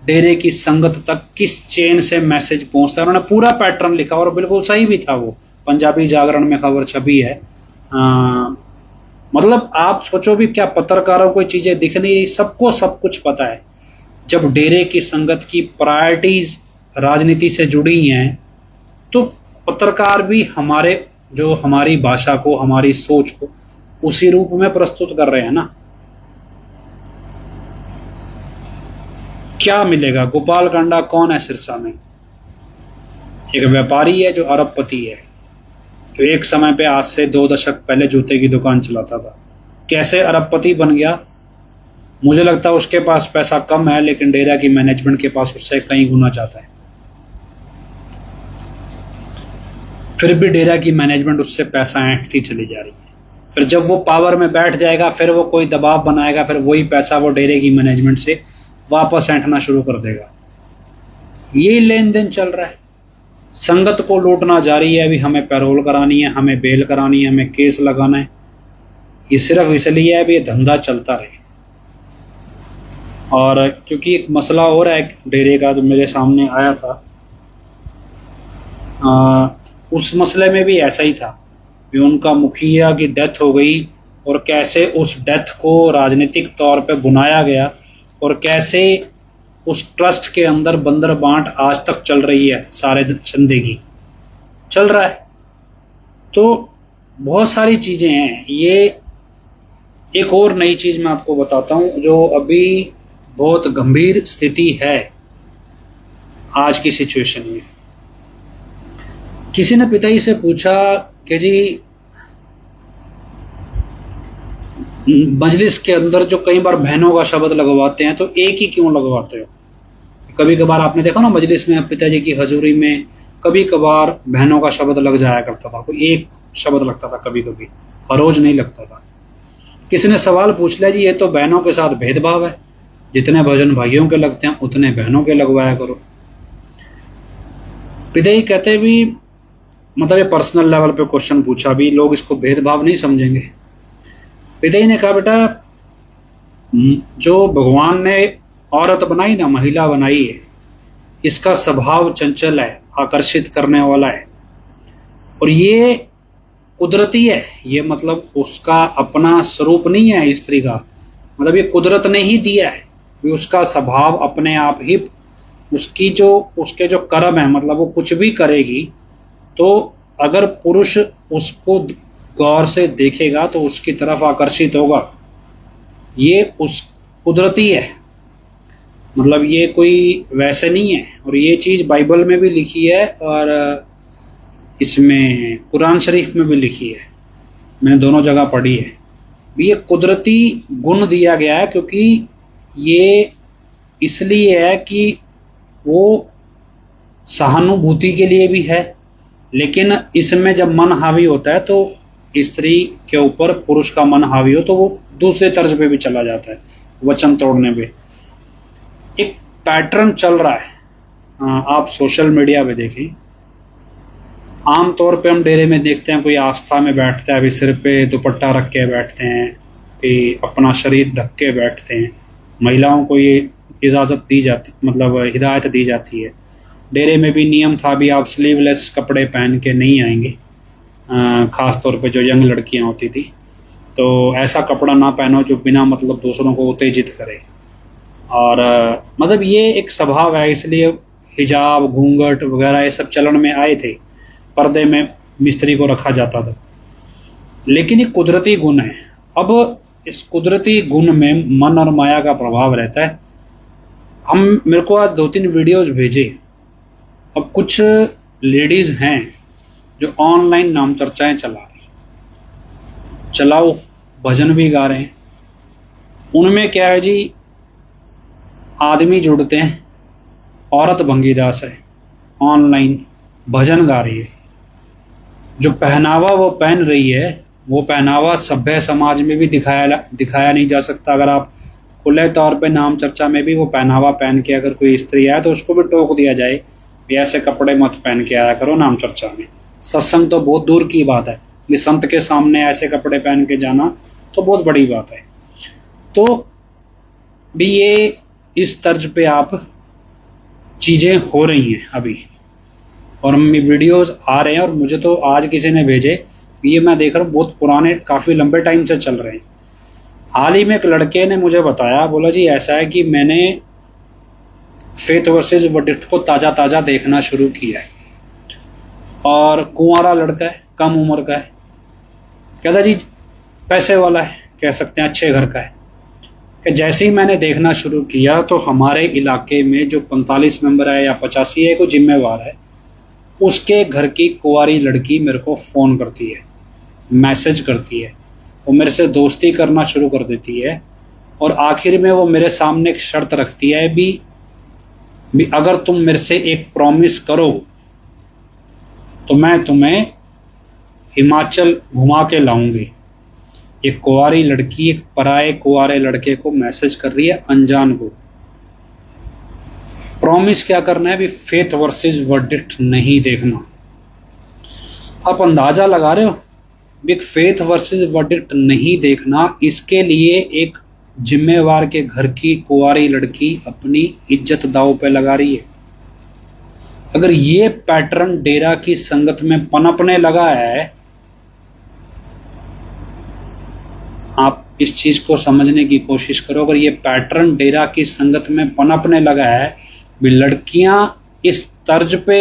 डेरे की संगत तक किस चेन से मैसेज पहुंचता है। उन्होंने पूरा पैटर्न लिखा और बिल्कुल सही भी था। वो पंजाबी जागरण में खबर छपी है। मतलब आप सोचो भी, क्या पत्रकारों को चीजें दिख नहीं रही? सबको सब कुछ पता है। जब डेरे की संगत की प्रायोरिटीज राजनीति से जुड़ी हैं, तो पत्रकार भी हमारी भाषा को, हमारी सोच को उसी रूप में प्रस्तुत कर रहे हैं ना। क्या मिलेगा? गोपाल कांडा कौन है सिरसा में? एक व्यापारी है जो अरबपति है, जो एक समय पे आज से 2 दशक पहले जूते की दुकान चलाता था, कैसे अरबपति बन गया। मुझे लगता है उसके पास पैसा कम है, लेकिन डेरा की मैनेजमेंट के पास उससे कई गुना ज्यादा है। फिर भी डेरा की मैनेजमेंट उससे पैसा ऐंठती चली जा रही है। फिर जब वो पावर में बैठ जाएगा, फिर वो कोई दबाव बनाएगा, फिर वही पैसा वो डेरे की मैनेजमेंट से वापस ऐंठना शुरू कर देगा। ये लेन देन चल रहा है। संगत को लूटना जारी है। अभी हमें पैरोल करानी है, हमें बेल करानी है, हमें केस लगाना है। ये सिर्फ इसलिए है भी ये धंधा चलता रहे। और क्योंकि एक मसला और है डेरे का जो मेरे सामने आया था, उस मसले में भी ऐसा ही था कि उनका मुखिया की डेथ हो गई और कैसे उस डेथ को राजनीतिक तौर पे बुनाया गया और कैसे उस ट्रस्ट के अंदर बंदर बांट आज तक चल रही है, सारे चंदे की चल रहा है। तो बहुत सारी चीजें हैं। ये एक और नई चीज मैं आपको बताता हूं जो अभी बहुत गंभीर स्थिति है आज की सिचुएशन में। किसी ने पिताजी से पूछा कि जी मजलिस के अंदर जो कई बार बहनों का शब्द लगवाते हैं तो एक ही क्यों लगवाते हो? कभी कभार आपने देखा ना मजलिस में पिताजी की हजूरी में कभी कभार बहनों का शब्द लग जाया करता था, कोई एक शब्द लगता था, कभी कभी, हर रोज नहीं लगता था। किसी ने सवाल पूछ लिया, जी ये तो बहनों के साथ भेदभाव है, जितने भजन भाइयों के लगते हैं उतने बहनों के लगवाया करो। पिताजी कहते भी, मतलब ये पर्सनल लेवल पे क्वेश्चन पूछा भी, लोग इसको भेदभाव नहीं समझेंगे। पिताजी ने कहा, बेटा जो भगवान ने औरत बनाई ना, महिला बनाई है, इसका स्वभाव चंचल है, आकर्षित करने वाला है और ये कुदरती है। ये मतलब उसका अपना स्वरूप नहीं है स्त्री का, मतलब ये कुदरत ने ही दिया है। उसका स्वभाव अपने आप ही, उसके जो कर्म है, मतलब वो कुछ भी करेगी तो अगर पुरुष उसको गौर से देखेगा तो उसकी तरफ आकर्षित होगा। ये उस कुदरती है, मतलब ये कोई वैसे नहीं है। और ये चीज बाइबल में भी लिखी है और इसमें कुरान शरीफ में भी लिखी है, मैंने दोनों जगह पढ़ी है। ये कुदरती गुण दिया गया है क्योंकि ये इसलिए है कि वो सहानुभूति के लिए भी है, लेकिन इसमें जब मन हावी होता है तो स्त्री के ऊपर पुरुष का मन हावी हो तो वो दूसरे तर्ज पे भी चला जाता है, वचन तोड़ने पे। एक पैटर्न चल रहा है, आप सोशल मीडिया पे देखें, आमतौर पे हम डेरे में देखते हैं कोई आस्था में बैठता है, अभी सिर पे दुपट्टा रख के बैठते हैं, फिर अपना शरीर ढक के बैठते हैं। महिलाओं को ये इजाज़त दी जाती, मतलब हिदायत दी जाती है। डेरे में भी नियम था भी आप स्लीवलेस कपड़े पहन के नहीं आएंगे, खास तौर पे जो यंग लड़कियां होती थी, तो ऐसा कपड़ा ना पहनो जो बिना मतलब दूसरों को उत्तेजित करे। और मतलब ये एक स्वभाव है, इसलिए हिजाब, घूंघट वगैरह ये सब चलन में आए थे, पर्दे में मिस्त्री को रखा जाता था। लेकिन ये कुदरती गुण है। अब इस कुदरती गुण में मन और माया का प्रभाव रहता है। मेरे को आज 2-3 वीडियोज भेजे। अब कुछ लेडीज हैं जो ऑनलाइन नाम चर्चाएं चला रही, चलाओ भजन भी गा रहे हैं। उनमें क्या है जी, आदमी जुड़ते हैं, औरत भंगीदास है, ऑनलाइन भजन गा रही है। जो पहनावा वो पहन रही है, वो पहनावा सभ्य समाज में भी दिखाया नहीं जा सकता। अगर आप खुले तौर पे नाम चर्चा में भी वो पहनावा पहन के अगर कोई स्त्री आए तो उसको भी टोक दिया जाए, ऐसे कपड़े मत पहन के आया करो नाम चर्चा में। सत्संग तो बहुत दूर की बात है, ये संत के सामने ऐसे कपड़े पहन के जाना तो बहुत बड़ी बात है। तो भी ये इस तर्ज पे आप चीजें हो रही हैं अभी, और वीडियोस आ रहे हैं। और मुझे तो आज किसी ने भेजे, ये मैं देख रहा हूँ बहुत पुराने, काफी लंबे टाइम से चल रहे हैं। हाल ही में एक लड़के ने मुझे बताया, बोला जी ऐसा है कि मैंने फेथ वर्सेस वर्डिक्ट को ताजा ताजा देखना शुरू किया है, और कुंवारा लड़का है, कम उम्र का है, कहता जी पैसे वाला है, कह सकते हैं अच्छे घर का है। कि जैसे ही मैंने देखना शुरू किया तो हमारे इलाके में जो 45 मेंबर है या 85 है, कोई जिम्मेवार है, उसके घर की कुंवारी लड़की मेरे को फ़ोन करती है, मैसेज करती है, वो मेरे से दोस्ती करना शुरू कर देती है और आखिर में वो मेरे सामने एक शर्त रखती है भी अगर तुम मेरे से एक प्रॉमिस करो तो मैं तुम्हें हिमाचल घुमा के लाऊंगी। एक कुंवारी लड़की एक पराये कुंवारे लड़के को मैसेज कर रही है, अनजान को। प्रॉमिस क्या करना है भी? फेथ वर्सेस वर्डिक्ट नहीं देखना। आप अंदाजा लगा रहे हो भी फेथ वर्सेस वर्डिक्ट नहीं देखना, इसके लिए एक जिम्मेवार के घर की कुंवारी लड़की अपनी इज्जत दांव पे लगा रही है। अगर ये पैटर्न डेरा की संगत में पनपने लगा है, आप इस चीज को समझने की कोशिश करो, अगर ये पैटर्न डेरा की संगत में पनपने लगा है भी लड़कियां इस तर्ज पे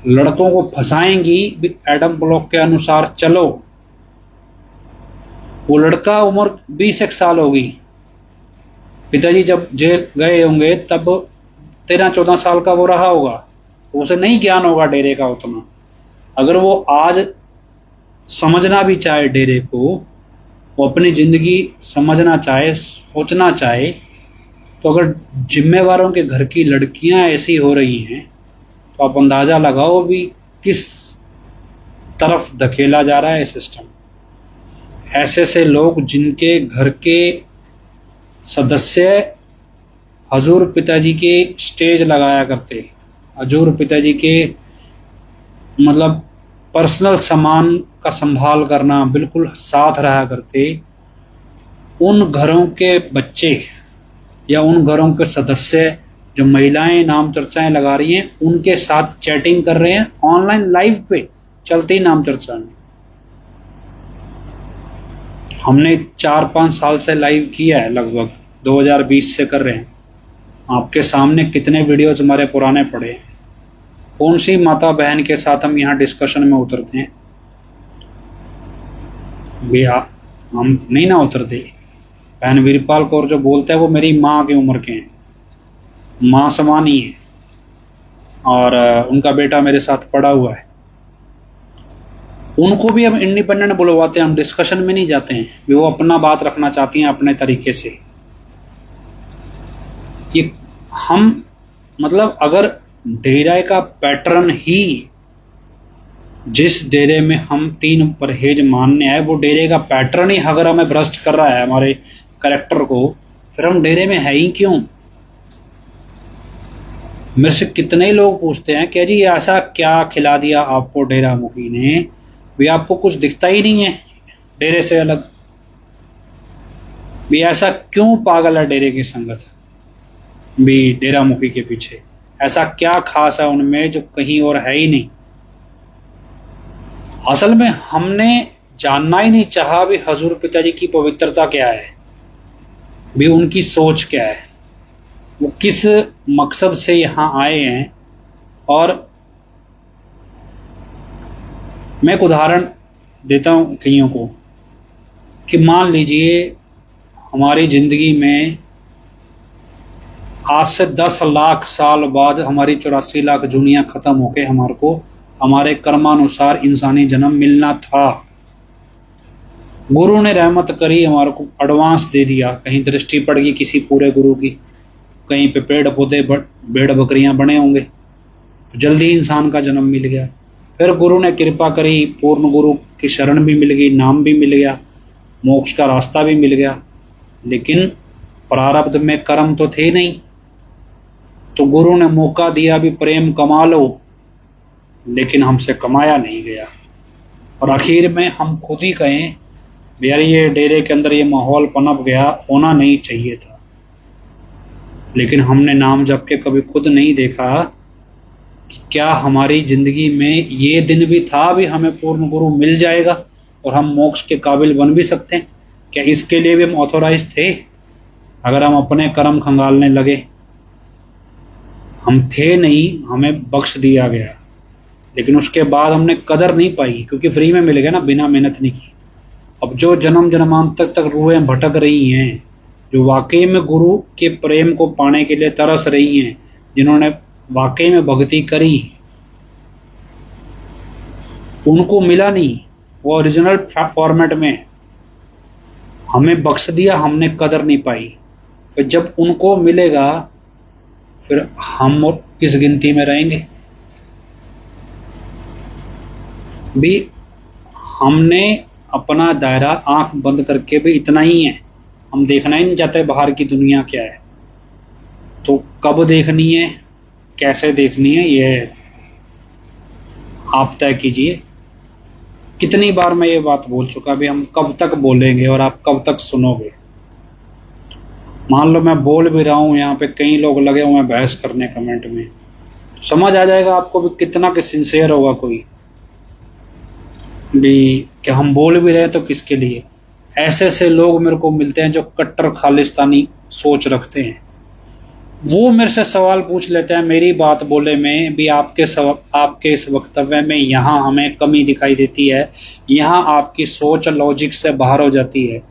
लड़कों को फंसाएंगी भी एडम ब्लॉक के अनुसार चलो, वो लड़का उम्र 20 साल होगी, पिताजी जब जेल गए होंगे तब 13-14 साल का वो रहा होगा, तो उसे नहीं ज्ञान होगा डेरे का उतना। अगर वो आज समझना भी चाहे डेरे को, वो अपनी जिंदगी समझना चाहे, सोचना चाहे, तो अगर जिम्मेवारों के घर की लड़कियां ऐसी हो रही हैं तो आप अंदाजा लगाओ भी किस तरफ धकेला जा रहा है सिस्टम। ऐसे से लोग जिनके घर के सदस्य हजूर पिताजी के स्टेज लगाया करते, हजूर पिताजी के मतलब पर्सनल सामान का संभाल करना बिल्कुल साथ रहा करते, उन घरों के बच्चे या उन घरों के सदस्य जो महिलाएं नाम चर्चाएं लगा रही हैं उनके साथ चैटिंग कर रहे हैं ऑनलाइन लाइव पे चलती नाम चर्चा में। हमने 4-5 साल से लाइव किया है, लगभग 2020 से कर रहे हैं। आपके सामने कितने वीडियोज हमारे पुराने पड़े हैं। कौन सी माता बहन के साथ हम यहाँ डिस्कशन में उतरते हैं भैया? हम नहीं ना उतरते। बहन वीरपाल कौर जो बोलते हैं वो मेरी माँ की उम्र के हैं, माँ समान ही है, और उनका बेटा मेरे साथ पड़ा हुआ है। उनको भी हम इंडिपेंडेंट बुलवाते हैं, हम डिस्कशन में नहीं जाते हैं, भी वो अपना बात रखना चाहती हैं अपने तरीके से। ये हम मतलब अगर डेरे का पैटर्न ही जिस डेरे में हम 3 परहेज मानने आए, वो डेरे का पैटर्न ही अगर हमें भ्रष्ट कर रहा है हमारे कैरेक्टर को, फिर हम डेरे में है ही क्यों? मेरे से कितने लोग पूछते हैं कि जी ऐसा क्या खिला दिया आपको डेरा मुखी ने भी आपको कुछ दिखता ही नहीं है डेरे से अलग, भी ऐसा क्यों पागल है डेरे की संगत भी डेरा मुखी के पीछे? ऐसा क्या खास है उनमें जो कहीं और है ही नहीं? असल में हमने जानना ही नहीं चाहा भी हजूर पिताजी की पवित्रता क्या है, भी उनकी सोच क्या है, वो किस मकसद से यहाँ आए हैं। और मैं एक उदाहरण देता हूँ कईयों को कि मान लीजिए हमारी जिंदगी में आज से 10 लाख साल बाद हमारी 84 लाख जुनिया खत्म होके हमारे को हमारे कर्मानुसार इंसानी जन्म मिलना था। गुरु ने रहमत करी, हमारे को एडवांस दे दिया, कहीं दृष्टि पड़ गई किसी पूरे गुरु की, कहीं पे पेड़ पौधे भेड़ बकरियां बने होंगे तो जल्दी इंसान का जन्म मिल गया। फिर गुरु ने कृपा करी, पूर्ण गुरु की शरण भी मिल गई, नाम भी मिल गया, मोक्ष का रास्ता भी मिल गया, लेकिन प्रारब्ध में कर्म तो थे नहीं, तो गुरु ने मौका दिया भी प्रेम कमा लो, लेकिन हमसे कमाया नहीं गया। और आखिर में हम खुद ही कहें यार ये डेरे के अंदर ये माहौल पनप गया, होना नहीं चाहिए था, लेकिन हमने नाम जप के कभी खुद नहीं देखा कि क्या हमारी जिंदगी में ये दिन भी था भी हमें पूर्ण गुरु मिल जाएगा और हम मोक्ष के काबिल बन भी सकते हैं। क्या इसके लिए भी हम ऑथोराइज थे? अगर हम अपने कर्म खंगालने लगे, हम थे नहीं, हमें बख्श दिया गया, लेकिन उसके बाद हमने कदर नहीं पाई क्योंकि फ्री में मिल गया ना, बिना मेहनत नहीं की। अब जो जन्म जन्मांतर तक रूहें भटक रही हैं, जो वाकई में गुरु के प्रेम को पाने के लिए तरस रही हैं, जिन्होंने वाकई में भक्ति करी, उनको मिला नहीं, वो ओरिजिनल फॉर्मेट में है। हमें बख्श दिया, हमने कदर नहीं पाई। फिर जब उनको मिलेगा फिर हम किस गिनती में रहेंगे? भी हमने अपना दायरा आंख बंद करके भी इतना ही है, हम देखना ही नहीं चाहते बाहर की दुनिया क्या है। तो कब देखनी है, कैसे देखनी है, ये आप तय कीजिए। कितनी बार मैं ये बात बोल चुका, भी हम कब तक बोलेंगे और आप कब तक सुनोगे? मान लो मैं बोल भी रहा हूं, यहाँ पे कई लोग लगे हुए हैं बहस करने कमेंट में, समझ आ जाएगा आपको भी कितना कि सिंसियर होगा कोई भी कि हम बोल भी रहे तो किसके लिए। ऐसे ऐसे लोग मेरे को मिलते हैं जो कट्टर खालिस्तानी सोच रखते हैं। वो मेरे से सवाल पूछ लेते हैं मेरी बात बोले में भी, आपके इस वक्तव्य में यहाँ हमें कमी दिखाई देती है, यहाँ आपकी सोच लॉजिक से बाहर हो जाती है।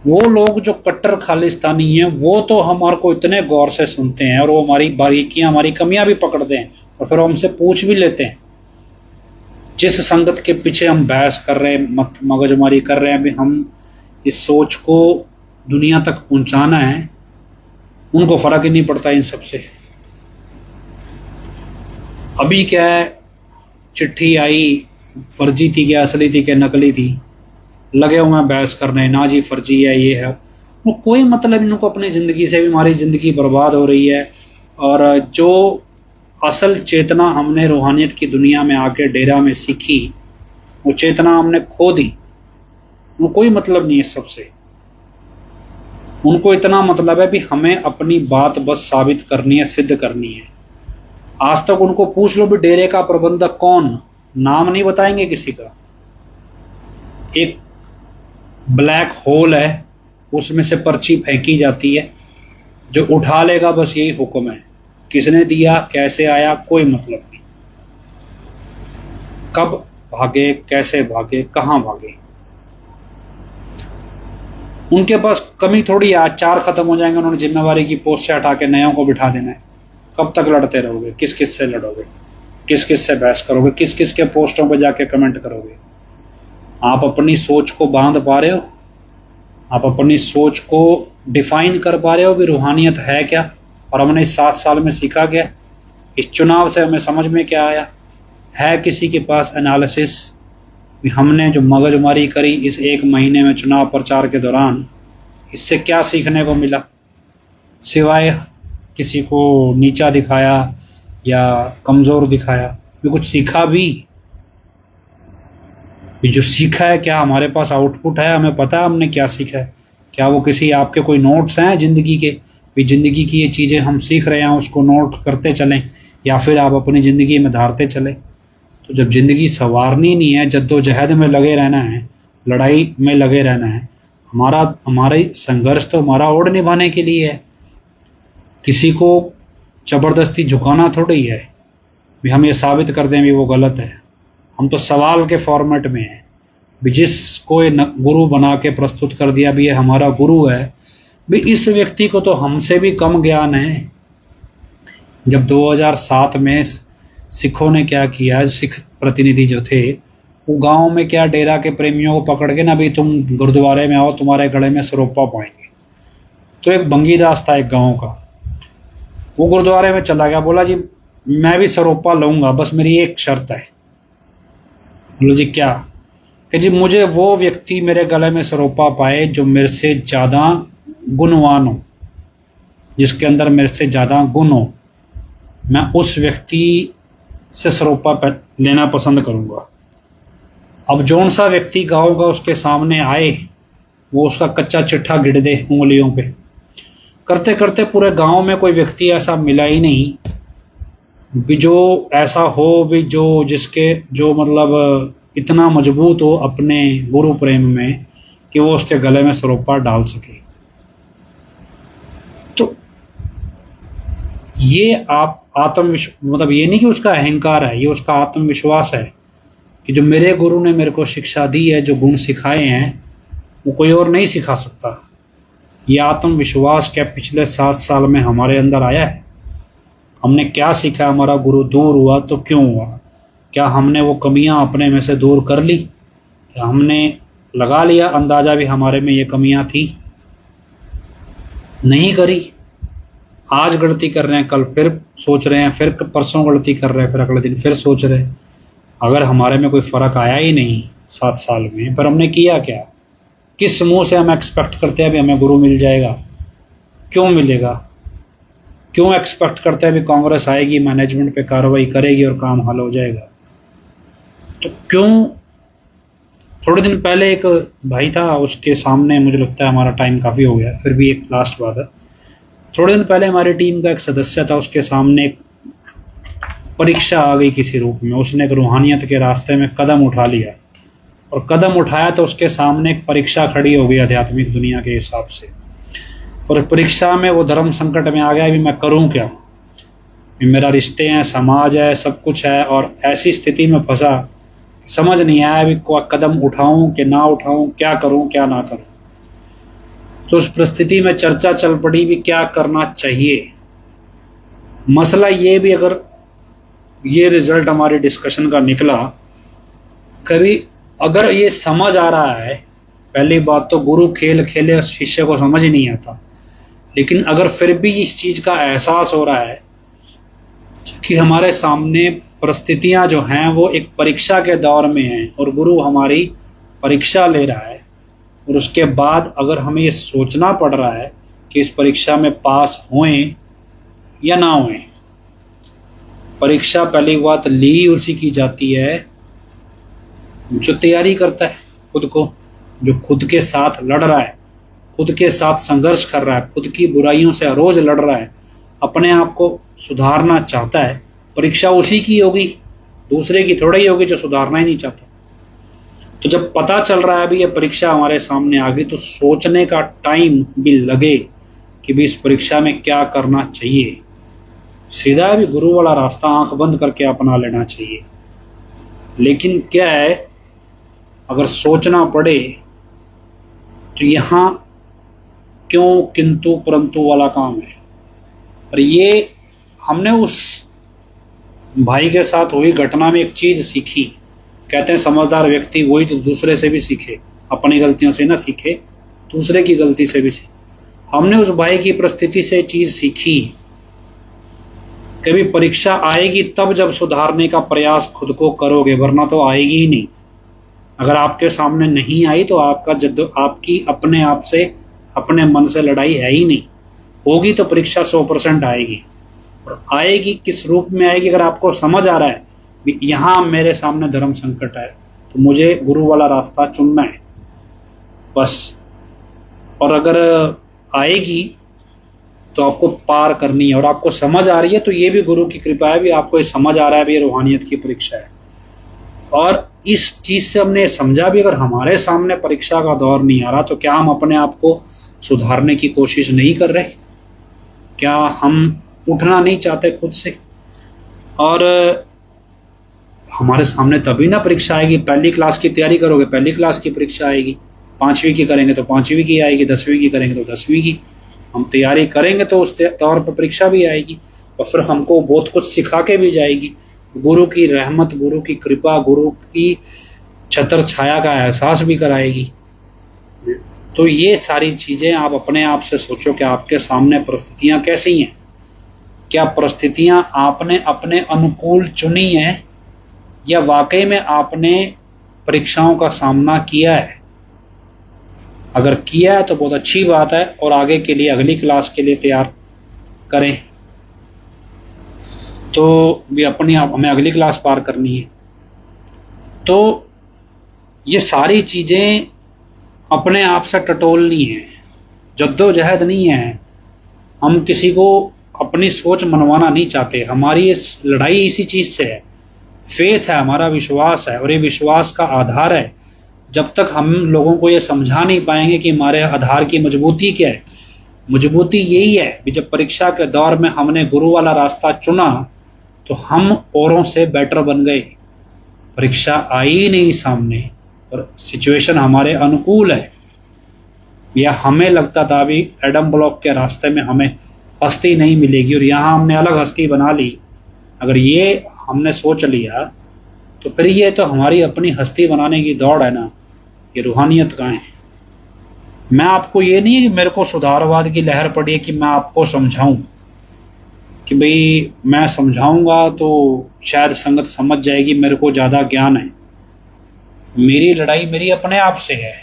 वो लोग जो कट्टर खालिस्तानी हैं वो तो हमारे को इतने गौर से सुनते हैं और वो हमारी बारीकियां, हमारी कमियां भी पकड़ते हैं और फिर हमसे पूछ भी लेते हैं। जिस संगत के पीछे हम बहस कर रहे हैं, मगजमारी कर रहे हैं, अभी हम इस सोच को दुनिया तक पहुंचाना है, उनको फर्क ही नहीं पड़ता इन सबसे। अभी क्या है, चिट्ठी आई, फर्जी थी क्या असली थी क्या नकली थी, लगे हुए हैं बहस करने, ना जी फर्जी है ये है। वो कोई मतलब इनको अपनी जिंदगी से भी, हमारी जिंदगी बर्बाद हो रही है। और जो असल चेतना हमने रूहानियत की दुनिया में आके डेरा में सीखी, वो चेतना हमने खो दी। वो कोई मतलब नहीं है सबसे। उनको इतना मतलब है भी हमें अपनी बात बस साबित करनी है, सिद्ध करनी है। आज तक उनको पूछ लो भी डेरे का प्रबंधक कौन, नाम नहीं बताएंगे किसी का। एक ब्लैक होल है, उसमें से पर्ची फेंकी जाती है, जो उठा लेगा बस यही हुक्म है। किसने दिया, कैसे आया, कोई मतलब नहीं। कब भागे, कैसे भागे, कहां भागे, उनके पास कमी थोड़ी है। आज 4 खत्म हो जाएंगे, उन्होंने जिम्मेवारी की पोस्ट से हटा के नयों को बिठा देना है। कब तक लड़ते रहोगे? किस किस से लड़ोगे, किस किस से बहस करोगे, किस किस के पोस्टों पर जाके कमेंट करोगे? आप अपनी सोच को बांध पा रहे हो? आप अपनी सोच को डिफाइन कर पा रहे हो भी रूहानियत है क्या? और हमने इस 7 साल में सीखा क्या? इस चुनाव से हमें समझ में क्या आया है? किसी के पास एनालिसिस? हमने जो मगजमारी करी इस 1 महीने में चुनाव प्रचार के दौरान, इससे क्या सीखने को मिला? सिवाय किसी को नीचा दिखाया या कमजोर दिखाया, भी कुछ सीखा भी? जो सीखा है क्या हमारे पास आउटपुट है? हमें पता है हमने क्या सीखा है? क्या वो किसी आपके कोई नोट्स हैं जिंदगी के, भी जिंदगी की ये चीजें हम सीख रहे हैं उसको नोट करते चलें, या फिर आप अपनी जिंदगी में धारते चले? तो जब जिंदगी संवारनी नहीं है, जद्दोजहद में लगे रहना है, लड़ाई में लगे रहना है, हमारा संघर्ष तो हमारा ओर निभाने के लिए है। किसी को जबरदस्ती झुकाना थोड़ी है भी हम ये साबित कर दें भी वो गलत है। हम तो सवाल के फॉर्मेट में है भी जिसको गुरु बना के प्रस्तुत कर दिया भी ये हमारा गुरु है, भी इस व्यक्ति को तो हमसे भी कम ज्ञान है। जब 2007 में सिखों ने क्या किया, सिख प्रतिनिधि जो थे वो गांव में क्या डेरा के प्रेमियों को पकड़ के ना भी तुम गुरुद्वारे में आओ, तुम्हारे गले में सरोपा पाएंगे। तो एक बंगीदास था एक गांव का, वो गुरुद्वारे में चला गया, बोला जी मैं भी सरोपा लूंगा, बस मेरी एक शर्त है। बोलो जी क्या? कि जी मुझे वो व्यक्ति मेरे गले में सरोपा पाए जो मेरे से ज्यादा गुणवान हो, जिसके अंदर मेरे से ज्यादा गुण हो, मैं उस व्यक्ति से सरोपा लेना पसंद करूंगा। अब जौन सा व्यक्ति गांव का उसके सामने आए, वो उसका कच्चा चिट्ठा गिर दे उंगलियों पे। करते करते पूरे गांव में कोई व्यक्ति ऐसा मिला ही नहीं भी जो ऐसा हो भी जो मतलब इतना मजबूत हो अपने गुरु प्रेम में कि वो उसके गले में सरोपा डाल सके। तो ये आप आत्मविश्वास, मतलब ये नहीं कि उसका अहंकार है, ये उसका आत्मविश्वास है कि जो मेरे गुरु ने मेरे को शिक्षा दी है, जो गुण सिखाए हैं, वो कोई और नहीं सिखा सकता। ये आत्मविश्वास क्या पिछले 7 साल में हमारे अंदर आया है? हमने क्या सीखा? हमारा गुरु दूर हुआ तो क्यों हुआ? क्या हमने वो कमियां अपने में से दूर कर ली? क्या हमने लगा लिया अंदाजा भी हमारे में ये कमियां थी? नहीं करी। आज गलती कर रहे हैं, कल फिर सोच रहे हैं, फिर परसों गलती कर रहे हैं, फिर अगले दिन फिर सोच रहे हैं। अगर हमारे में कोई फर्क आया ही नहीं 7 साल में, पर हमने किया क्या? किस मुंह से हम एक्सपेक्ट करते हैं भी हमें गुरु मिल जाएगा? क्यों मिलेगा? क्यों एक्सपेक्ट करते हैं भी कांग्रेस आएगी, मैनेजमेंट पे कार्रवाई करेगी और काम हल हो जाएगा? तो क्यों? थोड़े दिन पहले एक भाई था, उसके सामने, मुझे लगता है हमारा टाइम काफ़ी हो गया, फिर भी एक लास्ट बात है। थोड़े दिन पहले हमारी टीम का एक सदस्य था, उसके सामने एक परीक्षा आ गई किसी रूप में। उसने एक रूहानियत के रास्ते में कदम उठा लिया, और कदम उठाया तो उसके सामने एक परीक्षा खड़ी हो गई आध्यात्मिक दुनिया के हिसाब से। और परीक्षा में वो धर्म संकट में आ गया भी मैं करूं क्या? मेरा रिश्ते हैं, समाज है, सब कुछ है, और ऐसी स्थिति में फंसा, समझ नहीं आया भी कदम उठाऊं कि ना उठाऊं, क्या करूं क्या ना करूं। तो उस परिस्थिति में चर्चा चल पड़ी भी क्या करना चाहिए। मसला ये भी, अगर ये रिजल्ट हमारे डिस्कशन का निकला, कभी अगर ये समझ आ रहा है, पहली बात तो गुरु खेल खेले शिष्य को समझ ही नहीं आता, लेकिन अगर फिर भी इस चीज का एहसास हो रहा है कि हमारे सामने परिस्थितियां जो हैं वो एक परीक्षा के दौर में हैं और गुरु हमारी परीक्षा ले रहा है, और उसके बाद अगर हमें ये सोचना पड़ रहा है कि इस परीक्षा में पास होएं या ना होएं। परीक्षा पहली बात ली उसी की जाती है जो तैयारी करता है खुद को, जो खुद के साथ लड़ रहा है, खुद के साथ संघर्ष कर रहा है, खुद की बुराइयों से रोज लड़ रहा है, अपने आप को सुधारना चाहता है। परीक्षा उसी की होगी, दूसरे की थोड़ा ही होगी जो सुधारना ही नहीं चाहता। तो जब पता चल रहा है भी ये परीक्षा हमारे सामने आ गई, तो सोचने का टाइम भी लगे कि भी इस परीक्षा में क्या करना चाहिए। सीधा भी गुरु वाला रास्ता आंख बंद करके अपना लेना चाहिए। लेकिन क्या है, अगर सोचना पड़े तो यहां क्यों किंतु परंतु वाला काम है। और ये हमने उस भाई के साथ हुई घटना में एक चीज सीखी। कहते हैं समझदार व्यक्ति वही तो दूसरे से भी सीखे, अपनी गलतियों से ना सीखे, दूसरे की गलती से भी सीखे। हमने उस भाई की परिस्थिति से चीज सीखी, कभी परीक्षा आएगी तब जब सुधारने का प्रयास खुद को करोगे, वरना तो आएगी ही नहीं। अगर आपके सामने नहीं आई तो आपकी अपने आप से, अपने मन से लड़ाई है ही नहीं। होगी तो परीक्षा 100% आएगी। और आएगी किस रूप में आएगी? अगर आपको समझ आ रहा है यहां मेरे सामने धर्म संकट है, तो मुझे गुरु वाला रास्ता चुनना है बस। और अगर आएगी तो आपको पार करनी है, और आपको समझ आ रही है तो ये भी गुरु की कृपा है भी आपको ये समझ आ रहा है भी ये रूहानियत की परीक्षा है। और इस चीज से हमने समझा भी, अगर हमारे सामने परीक्षा का दौर नहीं आ रहा तो क्या हम अपने आप को सुधारने की कोशिश नहीं कर रहे? क्या हम उठना नहीं चाहते खुद से? और हमारे सामने तभी ना परीक्षा आएगी। पहली क्लास की तैयारी करोगे, पहली क्लास की परीक्षा आएगी। 5वीं की करेंगे तो 5वीं की आएगी, 10वीं की करेंगे तो 10वीं की। हम तैयारी करेंगे तो उस तौर पर परीक्षा भी आएगी, और फिर हमको बहुत कुछ सिखा के भी जाएगी। गुरु की रहमत, गुरु की कृपा, गुरु की छत्र छाया का एहसास भी कराएगी। तो ये सारी चीजें आप अपने आप से सोचो कि आपके सामने परिस्थितियां कैसी हैं। क्या परिस्थितियां आपने अपने अनुकूल चुनी है, या वाकई में आपने परीक्षाओं का सामना किया है? अगर किया है तो बहुत अच्छी बात है, और आगे के लिए, अगली क्लास के लिए तैयार करें। तो भी अपनी आप हमें अगली क्लास पार करनी है। तो ये सारी चीजें अपने आप से टटोलनी है, जद्दोजहद नहीं है। हम किसी को अपनी सोच मनवाना नहीं चाहते। हमारी इस लड़ाई इसी चीज से है। फेथ है, हमारा विश्वास है, और ये विश्वास का आधार है। जब तक हम लोगों को ये समझा नहीं पाएंगे कि हमारे आधार की मजबूती क्या है, मजबूती यही है कि जब परीक्षा के दौर में हमने गुरु वाला रास्ता चुना तो हम औरों से बेटर बन गए। परीक्षा आई नहीं सामने और सिचुएशन हमारे अनुकूल है, या हमें लगता था भी एडम ब्लॉक के रास्ते में हमें हस्ती नहीं मिलेगी और यहाँ हमने अलग हस्ती बना ली। अगर ये हमने सोच लिया तो फिर ये तो हमारी अपनी हस्ती बनाने की दौड़ है ना, ये रूहानियत कहाँ है। मैं आपको ये नहीं है कि मेरे को सुधारवाद की लहर पड़ी है कि मैं आपको समझाऊं कि भाई मैं समझाऊंगा तो शायद संगत समझ जाएगी, मेरे को ज़्यादा ज्ञान है। मेरी लड़ाई मेरी अपने आप से है।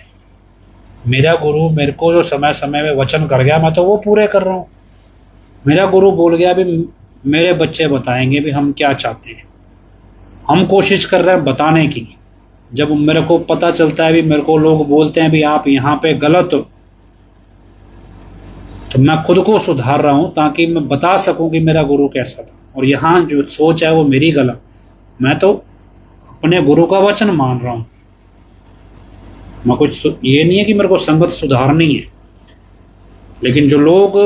मेरा गुरु मेरे को जो समय समय में वचन कर गया, मैं तो वो पूरे कर रहा हूँ। मेरा गुरु बोल गया भी मेरे बच्चे बताएंगे भी हम क्या चाहते हैं, हम कोशिश कर रहे हैं बताने की। जब मेरे को पता चलता है भी मेरे को लोग बोलते हैं भी आप यहाँ पे गलत हो, तो मैं खुद को सुधार रहा हूं ताकि मैं बता सकूं कि मेरा गुरु कैसा था। और यहाँ जो सोच है वो मेरी गलत, मैं तो अपने गुरु का वचन मान रहा हूं। मैं कुछ ये नहीं है कि मेरे को संगत सुधारनी है, लेकिन जो लोग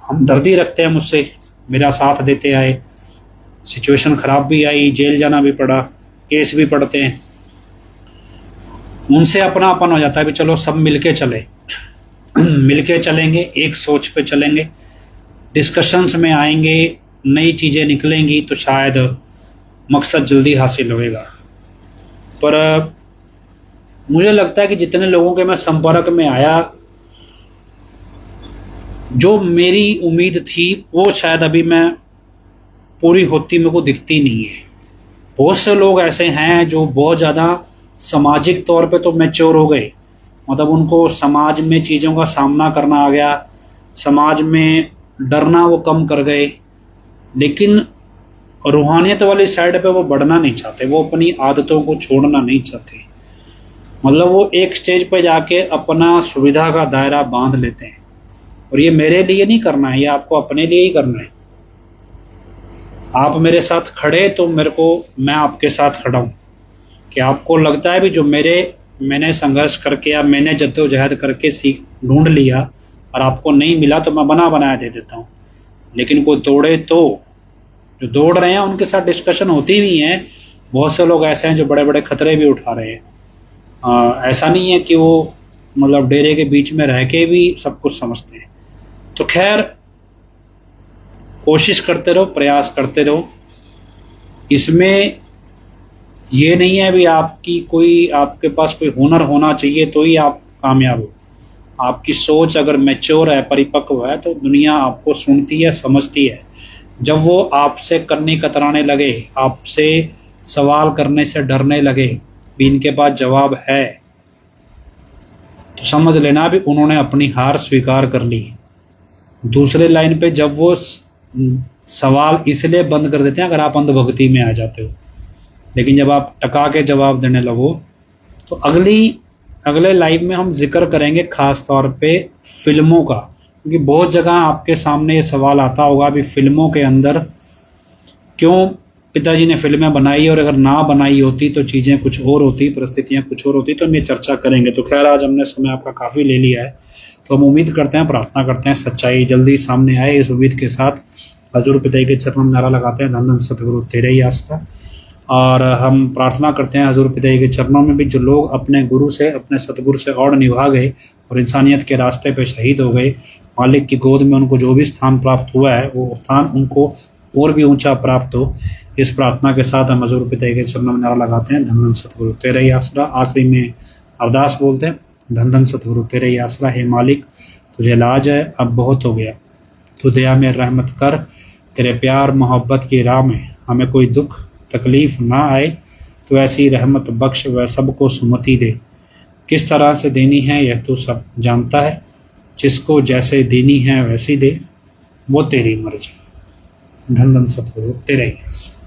हमदर्दी रखते हैं मुझसे, मेरा साथ देते आए, सिचुएशन खराब भी आई, जेल जाना भी पड़ा, केस भी पढ़ते हैं, उनसे अपनापन हो जाता है भी चलो सब मिलके चले मिलके चलेंगे, एक सोच पे चलेंगे, डिस्कशंस में आएंगे, नई चीजें निकलेंगी तो शायद मकसद जल्दी हासिल होएगा। पर मुझे लगता है कि जितने लोगों के मैं संपर्क में आया, जो मेरी उम्मीद थी वो शायद अभी मैं पूरी होती मेरे को दिखती नहीं है। बहुत से लोग ऐसे हैं जो बहुत ज़्यादा सामाजिक तौर पे तो मैच्योर हो गए, मतलब उनको समाज में चीज़ों का सामना करना आ गया, समाज में डरना वो कम कर गए, लेकिन रूहानियत वाली साइड पे वो बढ़ना नहीं चाहते, वो अपनी आदतों को छोड़ना नहीं चाहते। मतलब वो एक स्टेज पे जाके अपना सुविधा का दायरा बांध लेते हैं। और ये मेरे लिए नहीं करना है, ये आपको अपने लिए ही करना है। आप मेरे साथ खड़े तो मेरे को, मैं आपके साथ खड़ा हूँ कि आपको लगता है भी जो मैंने संघर्ष करके या मैंने जद्दोजहद करके सीख ढूंढ लिया और आपको नहीं मिला तो मैं बना बनाया दे देता हूँ। लेकिन कोई दौड़े तो, जो दौड़ रहे हैं उनके साथ डिस्कशन होती भी है। बहुत से लोग ऐसे हैं जो बड़े बड़े खतरे भी उठा रहे हैं। ऐसा नहीं है कि वो मतलब डेरे के बीच में रह के भी सब कुछ समझते हैं। तो खैर, कोशिश करते रहो, प्रयास करते रहो। इसमें ये नहीं है भी आपके पास कोई हुनर होना चाहिए तो ही आप कामयाब हो। आपकी सोच अगर मैच्योर है, परिपक्व है, तो दुनिया आपको सुनती है, समझती है। जब वो आपसे कन्नी कतराने लगे, आपसे सवाल करने से डरने लगे भी इनके पास जवाब है, तो समझ लेना भी उन्होंने अपनी हार स्वीकार कर ली। दूसरे लाइन पे जब वो सवाल इसलिए बंद कर देते हैं अगर आप अंधभक्ति में आ जाते हो, लेकिन जब आप टका के जवाब देने लगो तो अगले लाइव में हम जिक्र करेंगे खास तौर पे फिल्मों का, क्योंकि बहुत जगह आपके सामने ये सवाल आता होगा भी फिल्मों के अंदर क्यों पिताजी ने फिल्में बनाई और अगर ना बनाई होती तो चीज़ें कुछ और होती, परिस्थितियां कुछ और होती। तो हम ये चर्चा करेंगे। तो खैर, आज हमने समय आपका काफ़ी ले लिया है, तो हम उम्मीद करते हैं, प्रार्थना करते हैं सच्चाई जल्दी सामने आए। इस उम्मीद के साथ हजूर पिताजी के चरणों में नारा लगाते हैं, धन धन सतगुरु तेरे ही आसरा। और हम प्रार्थना करते हैं हजूर पिताजी के चरणों में भी, जो लोग अपने गुरु से, अपने सतगुरु से और निभा गए और इंसानियत के रास्ते पे शहीद हो गए, मालिक की गोद में उनको जो भी स्थान प्राप्त हुआ है वो स्थान उनको और भी ऊंचा प्राप्त हो। इस प्रार्थना के साथ हम हजूर पिताजी के चरणों में नारा लगाते हैं, धन धन सतगुरु तेरे ही आसरा। आखिरी में अरदास बोलते हैं, धन धन सतगुरु तेरे ही आसरा। हे मालिक, तुझे लाज है, अब बहुत हो गया, तू दया में रहमत कर। तेरे प्यार मोहब्बत की राह में हमें कोई दुख तकलीफ ना आए, तो ऐसी रहमत बख्श व सबको सुमति दे। किस तरह से देनी है यह तू सब जानता है, जिसको जैसे देनी है वैसी दे, वो तेरी मर्जी। धन धन सतगुरु तेरे ही आसरा।